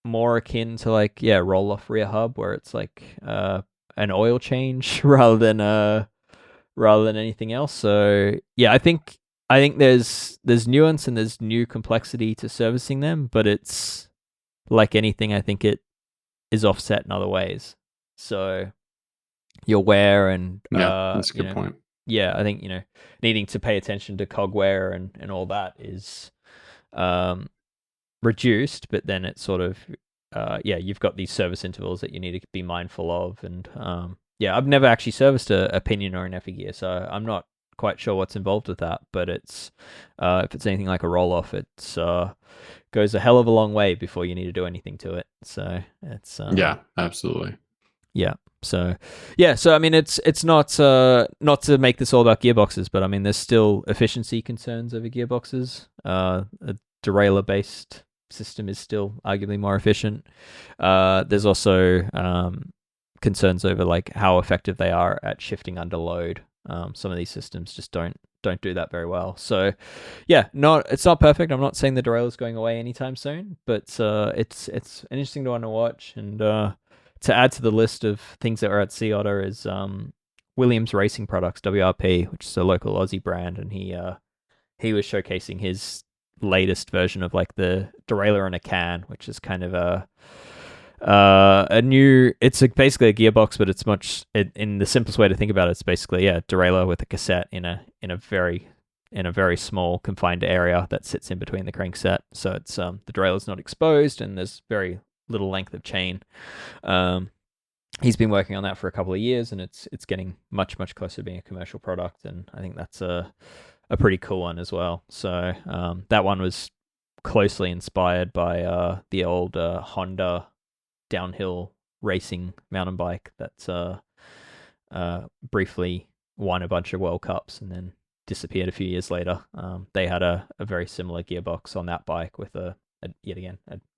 more akin to like roll off rear hub, where it's like an oil change rather than anything else. So yeah, I think there's nuance and there's new complexity to servicing them, but it's like anything, I think it is offset in other ways. So your wear and that's a good point. Yeah, I think needing to pay attention to cog wear and all that is reduced, but then it's sort of you've got these service intervals that you need to be mindful of, and I've never actually serviced a pinion or an Effie gear, so I'm not quite sure what's involved with that, but it's if it's anything like a roll off, it goes a hell of a long way before you need to do anything to it. So it's absolutely. So I mean it's not to make this all about gearboxes, but I mean there's still efficiency concerns over gearboxes. A derailleur based system is still arguably more efficient. There's also concerns over like how effective they are at shifting under load. Some of these systems just don't do that very well. So it's not perfect. I'm not saying the derailleur is going away anytime soon, but it's interesting to want to watch. And to add to the list of things that are at Sea Otter is Williams Racing Products, WRP, which is a local Aussie brand, and he was showcasing his latest version of like the derailleur in a can, which is kind of a new. It's basically a gearbox, but it's much in the simplest way to think about it. It's basically derailleur with a cassette in a very small confined area that sits in between the crankset. So it's the derailleur's not exposed, and there's very little length of chain. He's been working on that for a couple of years, and it's getting much closer to being a commercial product, and I think that's a pretty cool one as well. So that one was closely inspired by the old Honda downhill racing mountain bike that's briefly won a bunch of World Cups and then disappeared a few years later. They had a very similar gearbox on that bike with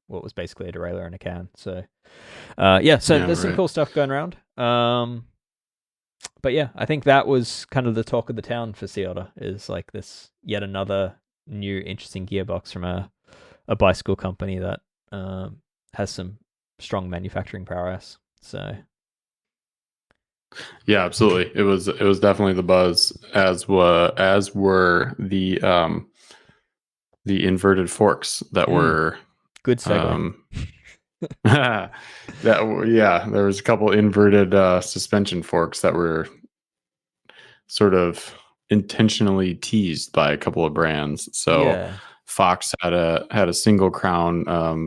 what was basically a derailleur in a can. So there's some cool stuff going around. But yeah, I think that was kind of the talk of the town for Sea Otter, is like this yet another new interesting gearbox from a bicycle company that has some strong manufacturing prowess. So yeah, absolutely. It was definitely the buzz, as were the inverted forks that were good segue. There was a couple inverted suspension forks that were sort of intentionally teased by a couple of brands. So Fox had a single crown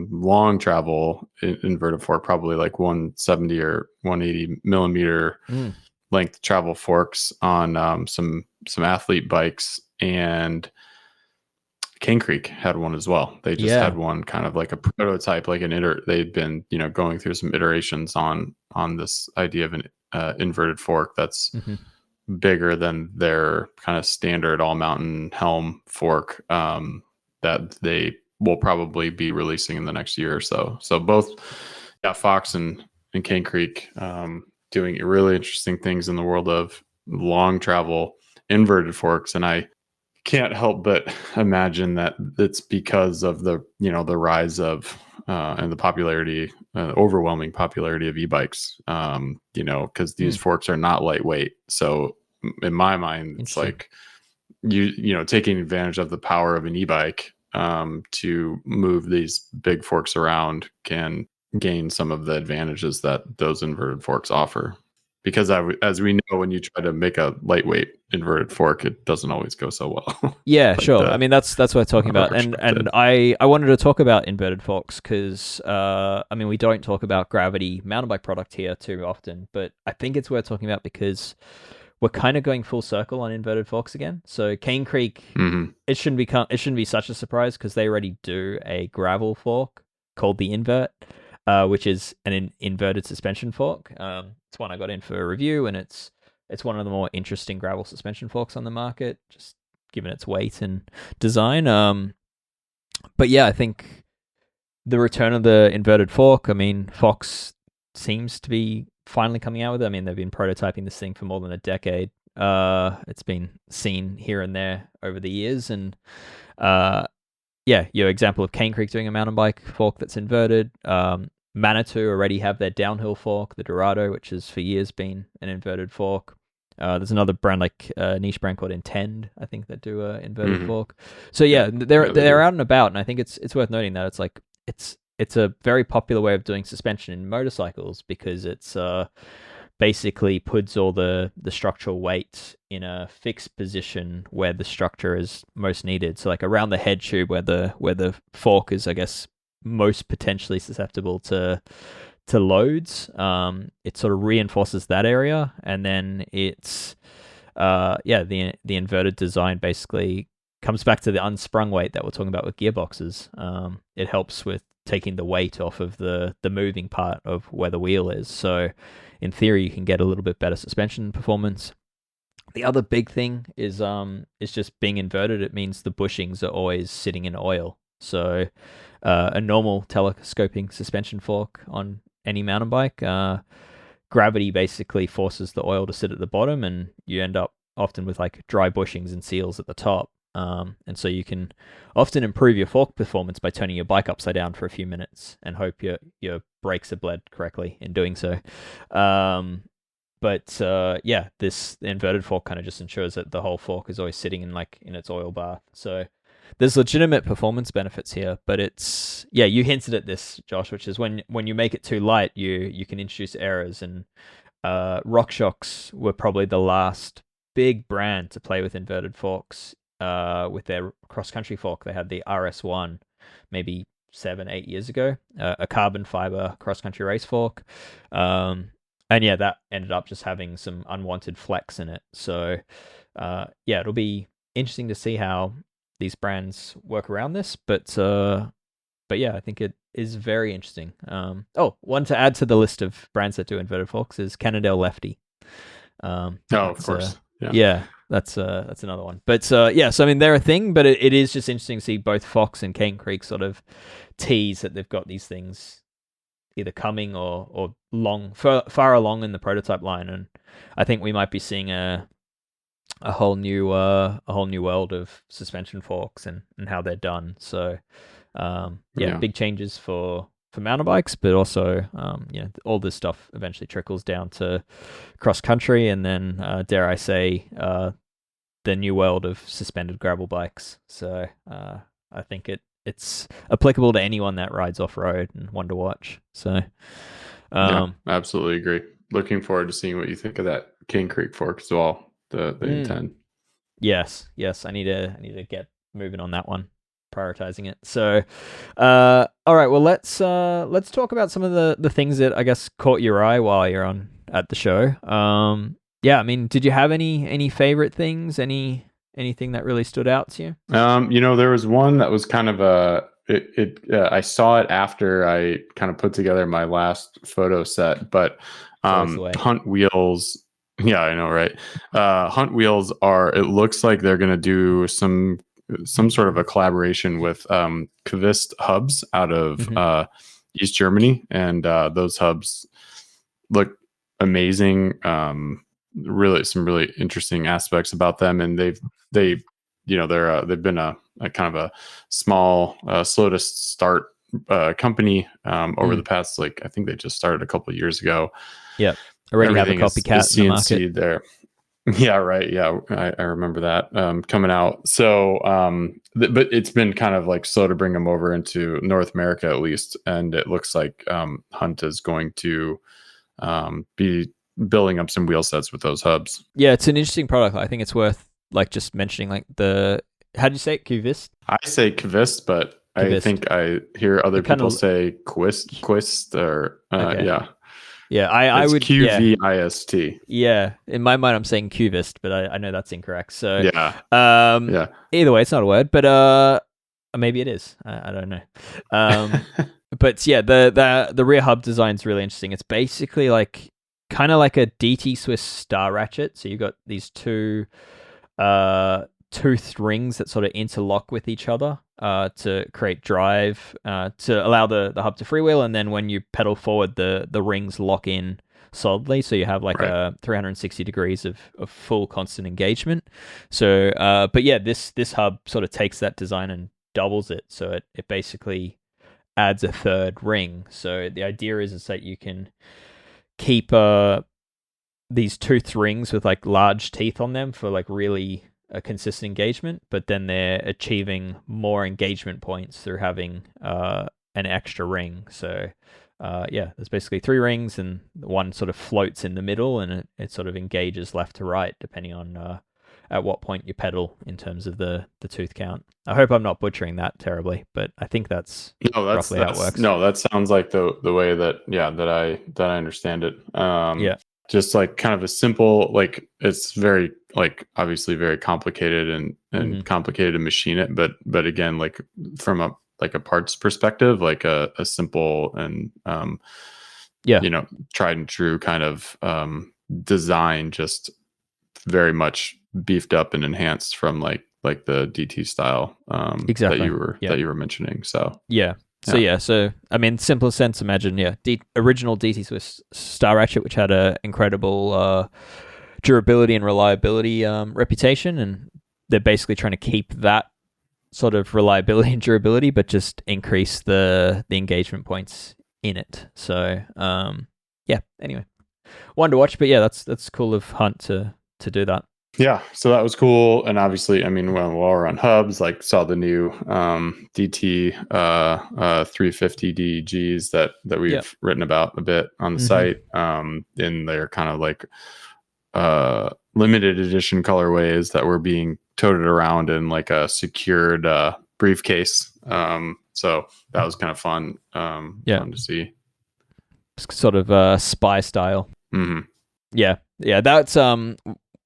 long travel inverted fork, probably like 170 or 180 millimeter length travel forks on some athlete bikes, and Cane Creek had one as well. They just had one kind of like a prototype, like they'd been, going through some iterations on this idea of an inverted fork that's bigger than their kind of standard all mountain helm fork that they will probably be releasing in the next year or so. So both Fox and Cane Creek doing really interesting things in the world of long travel inverted forks. And I can't help but imagine that it's because of the rise of and the popularity, overwhelming popularity of e-bikes, because these forks are not lightweight. So in my mind, it's like you taking advantage of the power of an e-bike to move these big forks around can gain some of the advantages that those inverted forks offer. Because as we know, when you try to make a lightweight inverted fork, it doesn't always go so well. Yeah, sure. I mean, that's what I'm talking about. And I wanted to talk about inverted forks because, we don't talk about Gravity mountain bike product here too often, but I think it's worth talking about because we're kind of going full circle on inverted forks again. So Cane Creek, it shouldn't be such a surprise because they already do a gravel fork called the Invert, which is an inverted suspension fork. It's one I got in for a review, and it's it's one of the more interesting gravel suspension forks on the market, just given its weight and design. But yeah, I think the return of the inverted fork. I mean, Fox seems to be finally coming out with it. I mean, they've been prototyping this thing for more than a decade. It's been seen here and there over the years, and your example of Cane Creek doing a mountain bike fork that's inverted. Manitou already have their downhill fork, the Dorado, which has for years been an inverted fork. There's another brand like niche brand called Intend, I think, that do a inverted fork. So they're out and about, and I think it's worth noting that it's a very popular way of doing suspension in motorcycles, because it's basically puts all the structural weight in a fixed position where the structure is most needed. So like around the head tube where the fork is, I guess, most potentially susceptible to loads. It sort of reinforces that area, and then it's the inverted design basically comes back to the unsprung weight that we're talking about with gearboxes. It helps with taking the weight off of the moving part of where the wheel is. So in theory, you can get a little bit better suspension performance. The other big thing is just being inverted. It means the bushings are always sitting in oil. So a normal telescoping suspension fork on any mountain bike, gravity basically forces the oil to sit at the bottom, and you end up often with like dry bushings and seals at the top. And so you can often improve your fork performance by turning your bike upside down for a few minutes and hope your brakes are bled correctly in doing so. This inverted fork kind of just ensures that the whole fork is always sitting in its oil bath. So there's legitimate performance benefits here, but it's, you hinted at this, Josh, which is when you make it too light, you can introduce errors, and RockShox were probably the last big brand to play with inverted forks. With their cross-country fork, they had the RS1 maybe 7-8 years ago, a carbon fiber cross-country race fork. That ended up just having some unwanted flex in it. So, it'll be interesting to see how these brands work around this. But I think it is very interesting. One to add to the list of brands that do inverted forks is Cannondale Lefty. Of course. That's another one. But so I mean, they're a thing, but it is just interesting to see both Fox and Cane Creek sort of tease that they've got these things either coming or far along in the prototype line, and I think we might be seeing a whole new world of suspension forks and how they're done. So big changes for mountain bikes, but also all this stuff eventually trickles down to cross country, and then dare I say the new world of suspended gravel bikes. So I think it's applicable to anyone that rides off road and one to watch. So absolutely agree. Looking forward to seeing what you think of that Cane Creek fork as well. The Intend. Yes, I need to get moving on that one, prioritizing it. So all right, well let's talk about some of the things that I guess caught your eye while you're on at the show. I mean, did you have any favorite things, anything that really stood out to you? There was one that was kind of I saw it after I kind of put together my last photo set, but Hunt Wheels. Yeah, I know, right? Hunt Wheels it looks like they're going to do some sort of a collaboration with Qvist hubs out of East Germany, and those hubs look amazing. Really, some really interesting aspects about them, and they've been a kind of a small, slow to start company over the past, I think they just started a couple of years ago. Yeah, already have a copycat in the market there. Yeah, right. Yeah, I remember that coming out. So, but it's been kind of slow to bring them over into North America at least, and it looks like Hunt is going to be building up some wheel sets with those hubs. Yeah, it's an interesting product. I think it's worth just mentioning how do you say it? Qvist? I say Qvist, but Qvist. I think I hear other people say Qvist or okay. Yeah. Yeah, I would Qvist. Yeah, in my mind I'm saying Qvist, but I know that's incorrect. So yeah. Either way, it's not a word, but maybe it is. I don't know. But yeah, the rear hub design is really interesting. It's basically like kind of like a DT Swiss star ratchet. So you've got these two toothed rings that sort of interlock with each other to create drive, to allow the hub to freewheel, and then when you pedal forward, the rings lock in solidly, so you have like a 360 degrees of full constant engagement. So but yeah, this hub sort of takes that design and doubles it, so it basically adds a third ring. So the idea is that you can keep these toothed rings with like large teeth on them for like really a consistent engagement, but then they're achieving more engagement points through having an extra ring. So yeah, there's basically 3 rings, and one sort of floats in the middle, and it sort of engages left to right depending on at what point you pedal in terms of the tooth count. I hope I'm not butchering that terribly, but I think that's roughly how it works. No, that sounds like the way that I understand it. Yeah. Just like kind of a simple, like it's very like obviously very complicated and complicated to machine it, but again, like from a parts perspective, like a simple and tried and true kind of design, just very much beefed up and enhanced from like the DT style exactly that you were mentioning. So so I mean, simplest sense, imagine original DT Swiss star ratchet, which had a incredible durability and reliability reputation, and they're basically trying to keep that sort of reliability and durability, but just increase the engagement points in it. So anyway, one to watch, but yeah, that's cool of Hunt to do that. Yeah, so that was cool. And obviously, I mean, while we're on hubs, like saw the new DT 350 DEGs that we've written about a bit on the site, in their kind of like limited edition colorways that were being toted around in like a secured briefcase. So that was kind of fun. Fun to see. Sort of spy style. Yeah, that's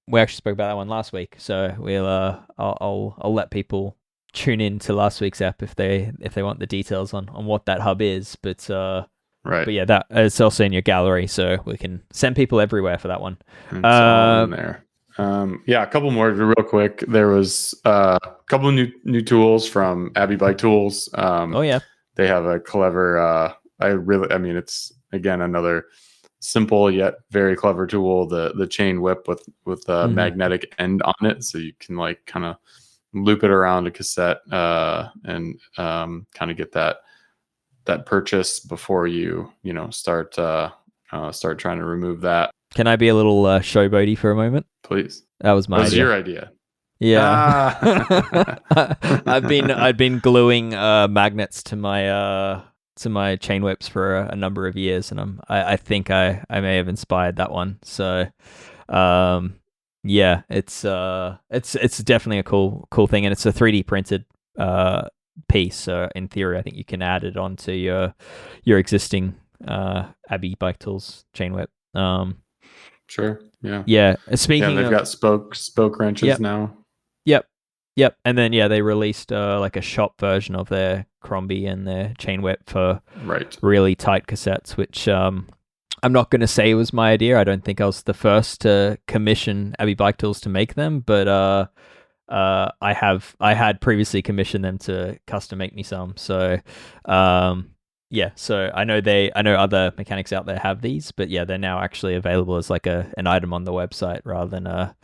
we actually spoke about that one last week, so we'll I'll let people tune in to last week's app if they want the details on what that hub is. But but yeah, that it's also in your gallery, so we can send people everywhere for that one. It's all in there. A couple more real quick. There was a couple of new tools from Abbey Bike Tools. They have a clever. It's again another simple yet very clever tool, the chain whip with a magnetic end on it, so you can like kind of loop it around a cassette and kind of get that purchase before you start trying to remove that. Can I be a little showboaty for a moment? Please. That was my idea. Your idea. Yeah. I'd been gluing magnets to my chain whips for a number of years, and I think I may have inspired that one. So it's definitely a cool thing, and it's a 3D printed piece. So in theory, I think you can add it onto your existing Abbey Bike Tools chain whip. Sure. Yeah. Yeah. Speaking, they've got spoke wrenches now. Yep. And then they released like a shop version of their Crombie and their chain whip for really tight cassettes, which I'm not going to say was my idea. I don't think I was the first to commission Abbey Bike Tools to make them, but I had previously commissioned them to custom make me some. So so I know other mechanics out there have these, but they're now actually available as like an item on the website rather than a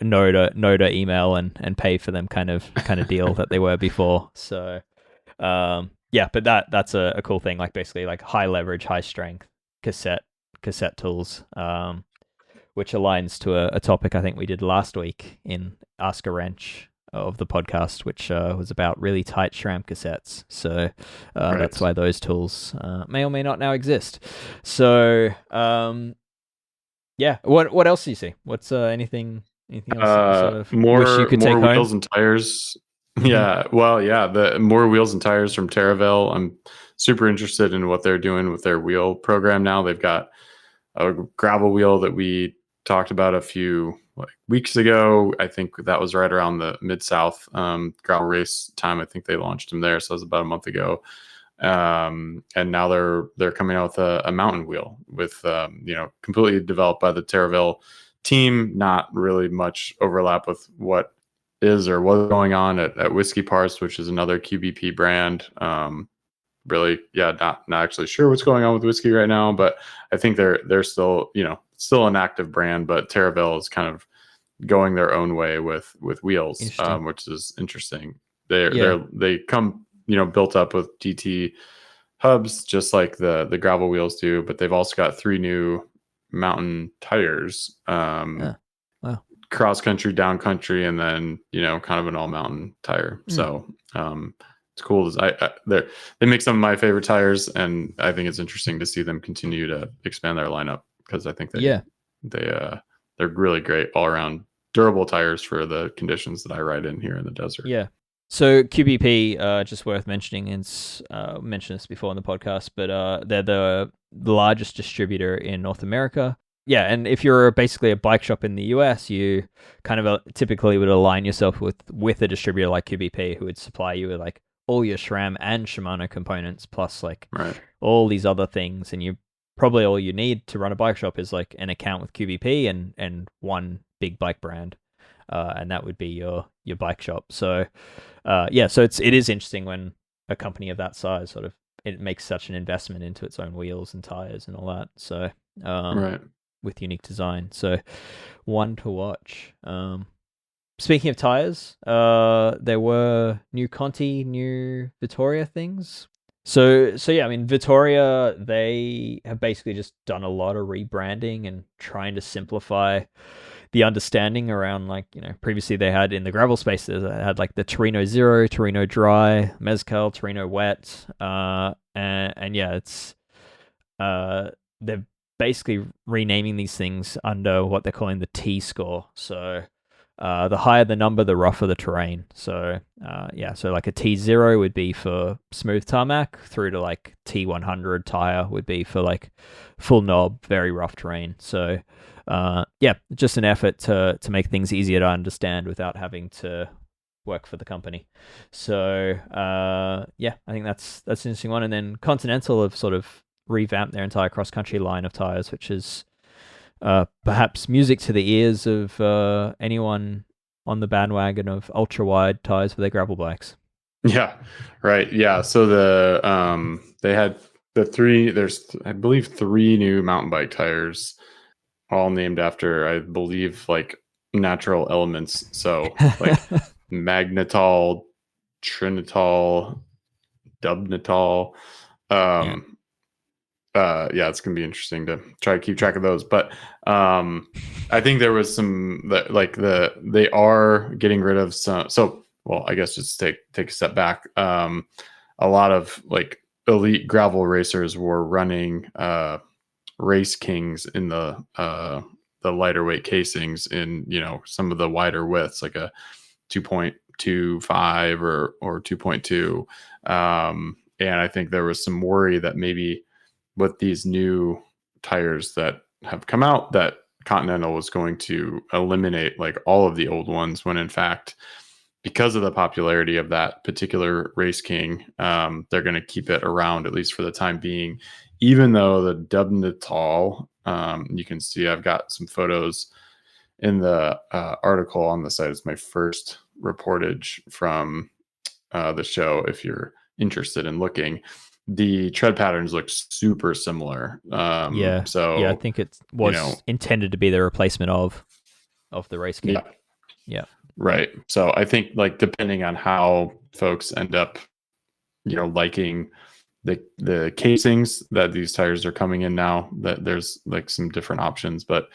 Noda email and pay for them kind of deal that they were before. So but that's a cool thing, like basically like high leverage, high strength cassette tools, which aligns to a topic I think we did last week in Ask a Wrench of the podcast, which was about really tight SRAM cassettes. So that's why those tools may or may not now exist. So what else do you see? What's anything else sort of more wish you could take wheels home? And tires? The more wheels and tires from Terravail. I'm super interested in what they're doing with their wheel program now. They've got a gravel wheel that we talked about a few weeks ago. I think that was right around the Mid-South gravel race time. I think they launched them there, so it was about a month ago. And now they're coming out with a mountain wheel with completely developed by the Terravail team. Not really much overlap with what is or was going on at Whiskey Parts, which is another QBP brand. Really, not actually sure what's going on with whiskey right now, but I think they're still an active brand, but Terravail is kind of going their own way with wheels, which is interesting. They come built up with GT hubs just like the gravel wheels do, but they've also got 3 new mountain tires. Wow. Cross country, down country, and then kind of an all mountain tire. So it's cool. They make some of my favorite tires, and I think it's interesting to see them continue to expand their lineup, because I think they're really great all around durable tires for the conditions that I ride in here in the desert. Yeah. So QBP, just worth mentioning, and mentioned this before on the podcast, but they're the largest distributor in North America. Yeah, and if you're basically a bike shop in the US, you kind of typically would align yourself with a distributor like QBP, who would supply you with like all your SRAM and Shimano components, plus like all these other things, and probably all you need to run a bike shop is like an account with QBP and one big bike brand, and that would be your bike shop. So so it is interesting when a company of that size sort of it makes such an investment into its own wheels and tires and all that. So with unique design, so one to watch. Speaking of tires, there were new Conti, new Vittoria things. So yeah, I mean, Vittoria, they have basically just done a lot of rebranding and trying to simplify the understanding around, like, previously they had in the gravel space, they had like the Torino Zero, Torino Dry, Mezcal, Torino Wet, and yeah, it's they're basically renaming these things under what they're calling the T score. So the higher the number, the rougher the terrain. So so like a T0 would be for smooth tarmac, through to like T100 tire would be for like full knob, very rough terrain. So just an effort to make things easier to understand without having to work for the company. So I think that's an interesting one. And then Continental have sort of revamped their entire cross-country line of tires, which is perhaps music to the ears of anyone on the bandwagon of ultra-wide tires for their gravel bikes. Yeah, right. Yeah, so they had there's I believe 3 new mountain bike tires, all named after, I believe, like natural elements. So like magnetol, trinitol, dubnitol. It's gonna be interesting to try to keep track of those, but I think there was some they are getting rid of some. So, well, I guess just take a step back. A lot of like elite gravel racers were running Race Kings in the lighter weight casings in some of the wider widths, like a 2.25 or 2.2, and I think there was some worry that maybe with these new tires that have come out, that Continental was going to eliminate like all of the old ones, when in fact, because of the popularity of that particular Race King, they're going to keep it around, at least for the time being, even though the Dubnitol, you can see I've got some photos in the article on the site. It's my first reportage from the show. If you're interested in looking, the tread patterns look super similar. I think it was intended to be the replacement of the Race King. Yeah. Right. So I think, like, depending on how folks end up, liking the casings that these tires are coming in now, that there's like some different options, but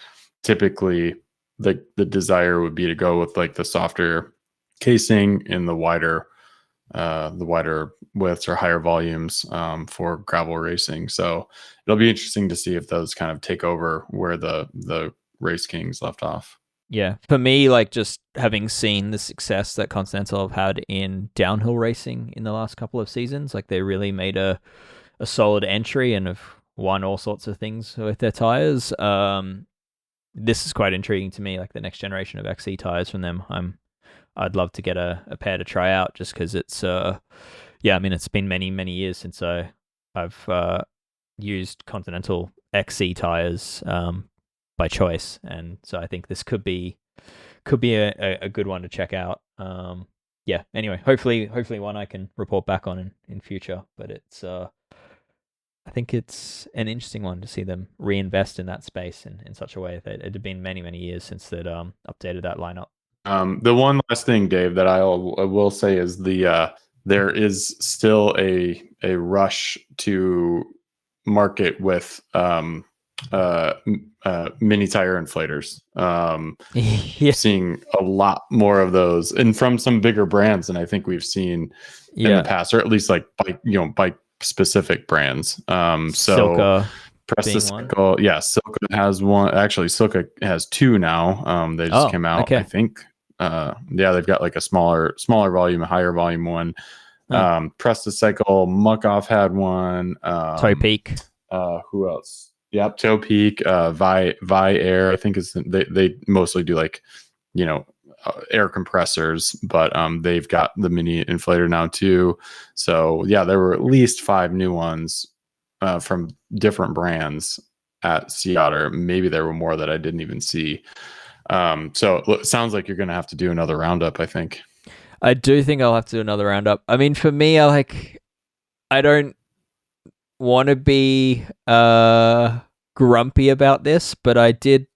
typically the desire would be to go with like the softer casing in the wider widths or higher volumes for gravel racing. So it'll be interesting to see if those kind of take over where the Race Kings left off. Yeah, for me, like, just having seen the success that Continental have had in downhill racing in the last couple of seasons, like, they really made a solid entry and have won all sorts of things with their tires. This is quite intriguing to me, like the next generation of XC tires from them. I'd love to get a pair to try out, just because it's yeah, I mean, it's been many, many years since I've used Continental XC tires by choice, and so I think this could be a good one to check out. Yeah. Anyway, hopefully one I can report back on in future. But it's I think it's an interesting one to see them reinvest in that space in such a way that it had been many, many years since they'd updated that lineup. The one last thing, Dave, that I will say is there is still a rush to market with mini tire inflators. Yeah. Seeing a lot more of those, and from some bigger brands than I think we've seen in the past, or at least like bike specific brands. Silka Press being the Cycle. one. Yeah, Silka has one. Actually, Silka has two now. They just came out. Okay. I think. They've got like a smaller volume, a higher volume one. Press the Cycle. Muck-Off had one. Toe Peak. Who else? Yep, Toe Peak. Vi Air. I think is they mostly do like, air compressors, but they've got the mini inflator now too. So yeah, there were at least 5 new ones from different brands at Sea Otter. Maybe there were more that I didn't even see. So it sounds like you're going to have to do another roundup, I think. I do think I'll have to do another roundup. I mean, for me, I don't want to be grumpy about this, but I did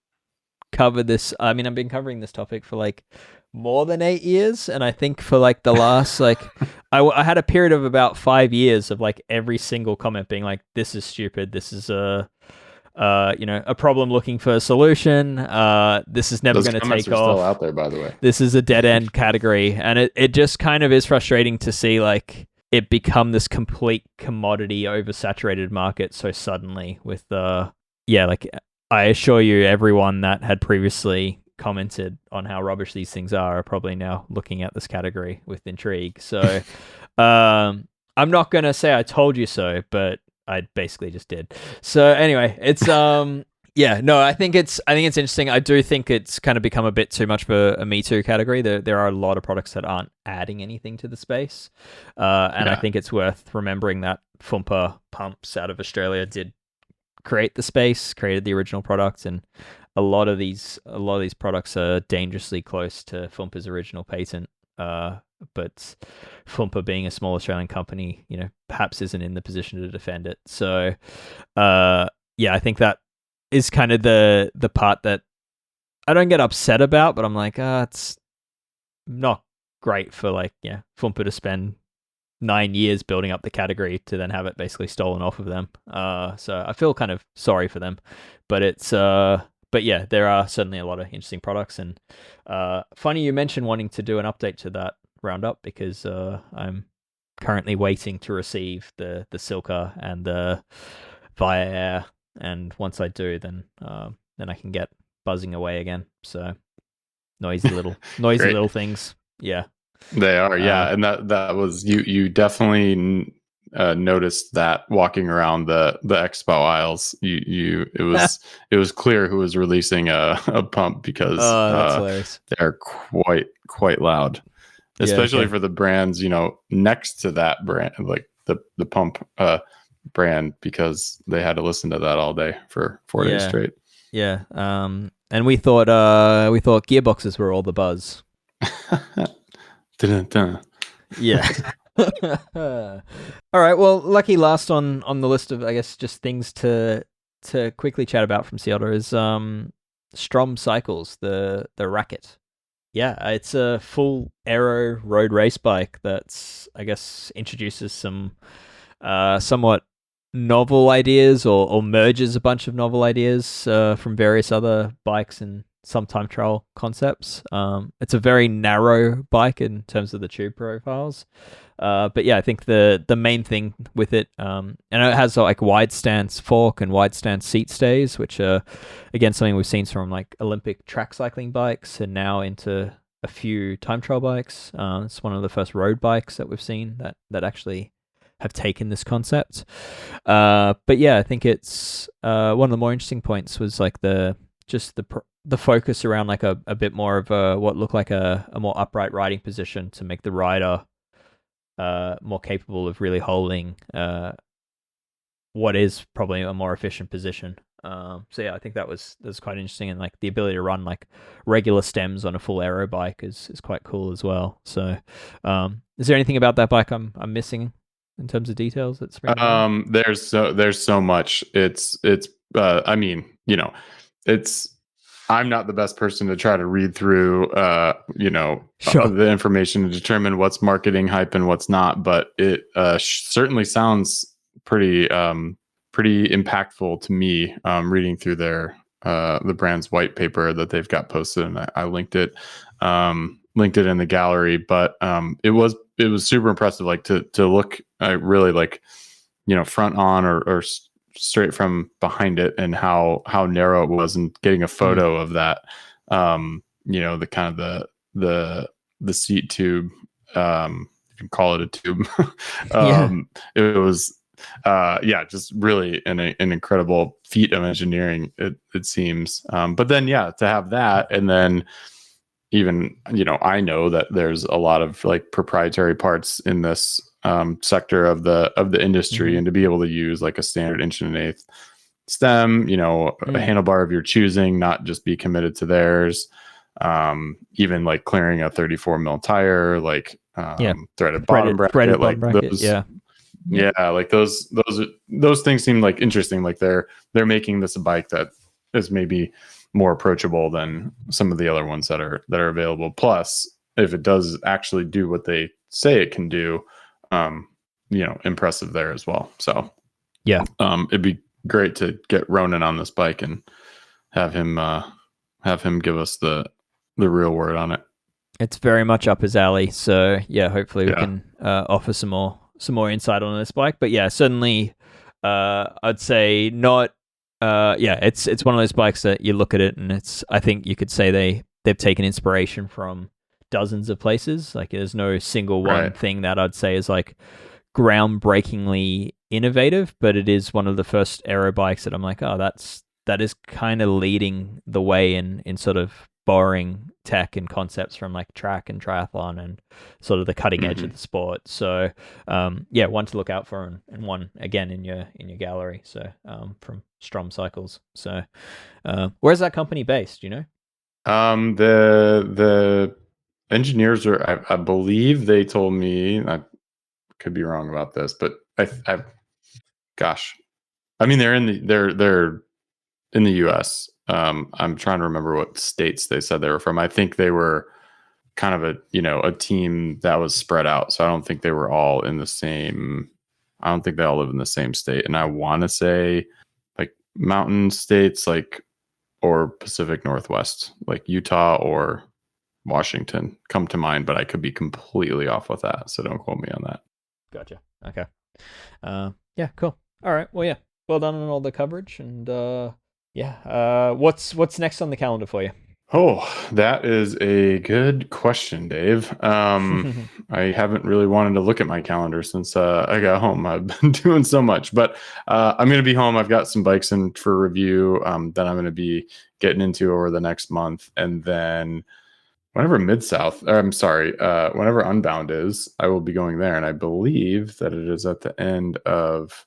cover this. I mean, I've been covering this topic for like more than 8 years, and I think for like the last I had a period of about 5 years of like every single comment being like, this is stupid, this is a problem looking for a solution, this is never going to take off. Still out there, by the way. This is a dead end category, and it just kind of is frustrating to see like it become this complete commodity oversaturated market so suddenly with I assure you, everyone that had previously commented on how rubbish these things are probably now looking at this category with intrigue. So I'm not going to say I told you so, but I basically just did. So anyway, it's I think it's interesting. I do think it's kind of become a bit too much of a Me Too category. There are a lot of products that aren't adding anything to the space. I think it's worth remembering that Fumpa Pumps out of Australia did create the space, created the original product, and a lot of these products are dangerously close to Fumpa's original patent. But Fumpa, being a small Australian company, perhaps isn't in the position to defend it. So, I think that is kind of the part that I don't get upset about, but I'm like, it's not great for Fumpa to spend 9 years building up the category to then have it basically stolen off of them. So I feel kind of sorry for them, but it's there are certainly a lot of interesting products. And funny you mentioned wanting to do an update to that roundup, because I'm currently waiting to receive the Silka and the Via Air, and once I do, then I can get buzzing away again. So noisy little little things. Yeah. They are, yeah, and that was you definitely noticed that walking around the expo aisles. It was clear who was releasing a pump, because that's hilarious. They're quite loud, especially for the brands next to that brand, like the pump brand, because they had to listen to that all day for 4 days straight. Yeah, and we thought gearboxes were all the buzz. Dun-dun-dun. Yeah. All right. Well, lucky last on the list of, I guess, just things to quickly chat about from Sea Otter is Stromm cycles, the Racket. Yeah, it's a full aero road race bike that's, I guess, introduces some somewhat novel ideas or merges a bunch of novel ideas from various other bikes and some time trial concepts. It's a very narrow bike in terms of the tube profiles, but yeah, I think the main thing with it, and it has like wide stance fork and wide stance seat stays, which are again something we've seen from like Olympic track cycling bikes and now into a few time trial bikes. It's one of the first road bikes that we've seen that actually have taken this concept. But yeah, I think it's one of the more interesting points was like the focus around like a bit more of what looked like a more upright riding position to make the rider more capable of really holding what is probably a more efficient position. So yeah, I think that's quite interesting, and like the ability to run like regular stems on a full aero bike is quite cool as well. So, is there anything about that bike I'm missing in terms of details that's there's so much. It's I mean, it's I'm not the best person to try to read through Sure. the information to determine what's marketing hype and what's not, but it certainly sounds pretty impactful to me, reading through their the brand's white paper that they've got posted, and I linked it in the gallery. But it was super impressive, like to look really like front on or straight from behind it, and how narrow it was, and getting a photo of that, the kind of the seat tube, you can call it a tube. It was just really an incredible feat of engineering, it seems. But then to have that, and then even I know that there's a lot of like proprietary parts in this sector of the industry, and to be able to use like a standard 1.1 stem, a handlebar of your choosing, not just be committed to theirs, even like clearing a 34 mil tire, like threaded bottom bracket, like those. Like those things seem like interesting. Like they're making this a bike that is maybe more approachable than some of the other ones that are available. Plus, if it does actually do what they say it can do, impressive there as well. So it'd be great to get Ronan on this bike and have him give us the real word on it. It's very much up his alley. So hopefully we can offer some more insight on this bike. But certainly I'd say not. It's one of those bikes that you look at it, and I think you could say they've taken inspiration from dozens of places. Like there's no single one thing that I'd say is like groundbreakingly innovative, but it is one of the first aero bikes that I'm like, that is kind of leading the way in sort of borrowing tech and concepts from like track and triathlon and sort of the cutting edge of the sport. So one to look out for, and one again in your gallery. So from Stromm Cycles. So where's that company based, you know? The engineers are, I believe they told me, I could be wrong about this, but I mean they're in the US. I'm trying to remember what states they said they were from. I think they were kind of a team that was spread out. So I don't think they were all in the same. I don't think they all live in the same state. And I want to say like mountain states, like, or Pacific Northwest, like Utah or Washington come to mind, but I could be completely off with that. So don't quote me on that. Gotcha. Okay. Cool. All right. Well, well done on all the coverage, and what's next on the calendar for you? Oh, that is a good question, Dave. I haven't really wanted to look at my calendar since I got home. I've been doing so much, but I'm going to be home. I've got some bikes in for review that I'm going to be getting into over the next month. And then whenever Unbound is, I will be going there. And I believe that it is at the end of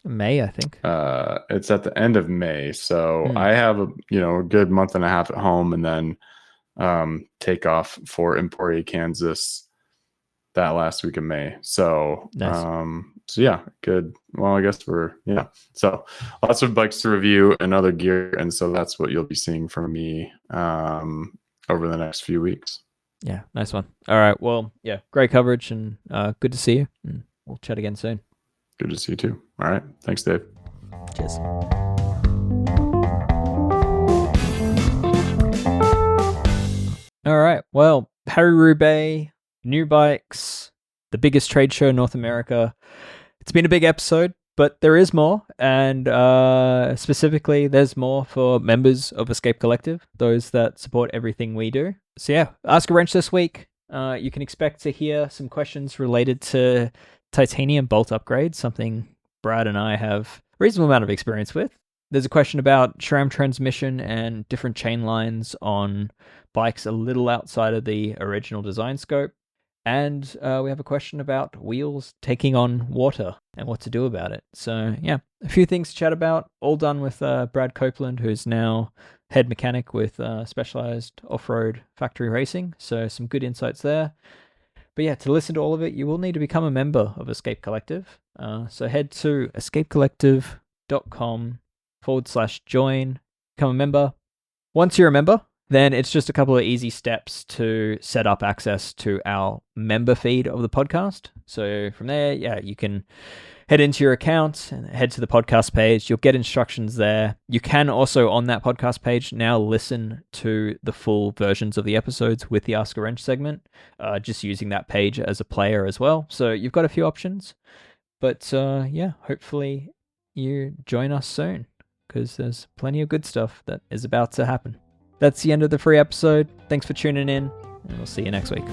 May, I think. It's at the end of May. So I have a good month and a half at home, and then take off for Emporia, Kansas that last week of May. So nice. Good. Well, I guess so lots of bikes to review and other gear, and so that's what you'll be seeing from me over the next few weeks. Yeah, nice one. All right. Well, great coverage, and good to see you, and we'll chat again soon. Good to see you too. All right. Thanks, Dave. Cheers. All right. Well, Paris-Roubaix, new bikes, the biggest trade show in North America. It's been a big episode, but there is more. And specifically, there's more for members of Escape Collective, those that support everything we do. So Ask a Wrench this week. You can expect to hear some questions related to titanium bolt upgrades, something Brad and I have a reasonable amount of experience with. There's a question about SRAM transmission and different chain lines on bikes a little outside of the original design scope. And we have a question about wheels taking on water and what to do about it. So, yeah, a few things to chat about, all done with Brad Copeland, who's now head mechanic with Specialized Off-Road Factory Racing. So, some good insights there. But yeah, to listen to all of it, you will need to become a member of Escape Collective. So, head to escapecollective.com/join, become a member. Once you're a member, then it's just a couple of easy steps to set up access to our member feed of the podcast. So from there, yeah, you can head into your account and head to the podcast page. You'll get instructions there. You can also, on that podcast page, now listen to the full versions of the episodes with the Ask a Wrench segment, just using that page as a player as well. So you've got a few options. But yeah, hopefully you join us soon, because there's plenty of good stuff that is about to happen. That's the end of the free episode. Thanks for tuning in, and we'll see you next week.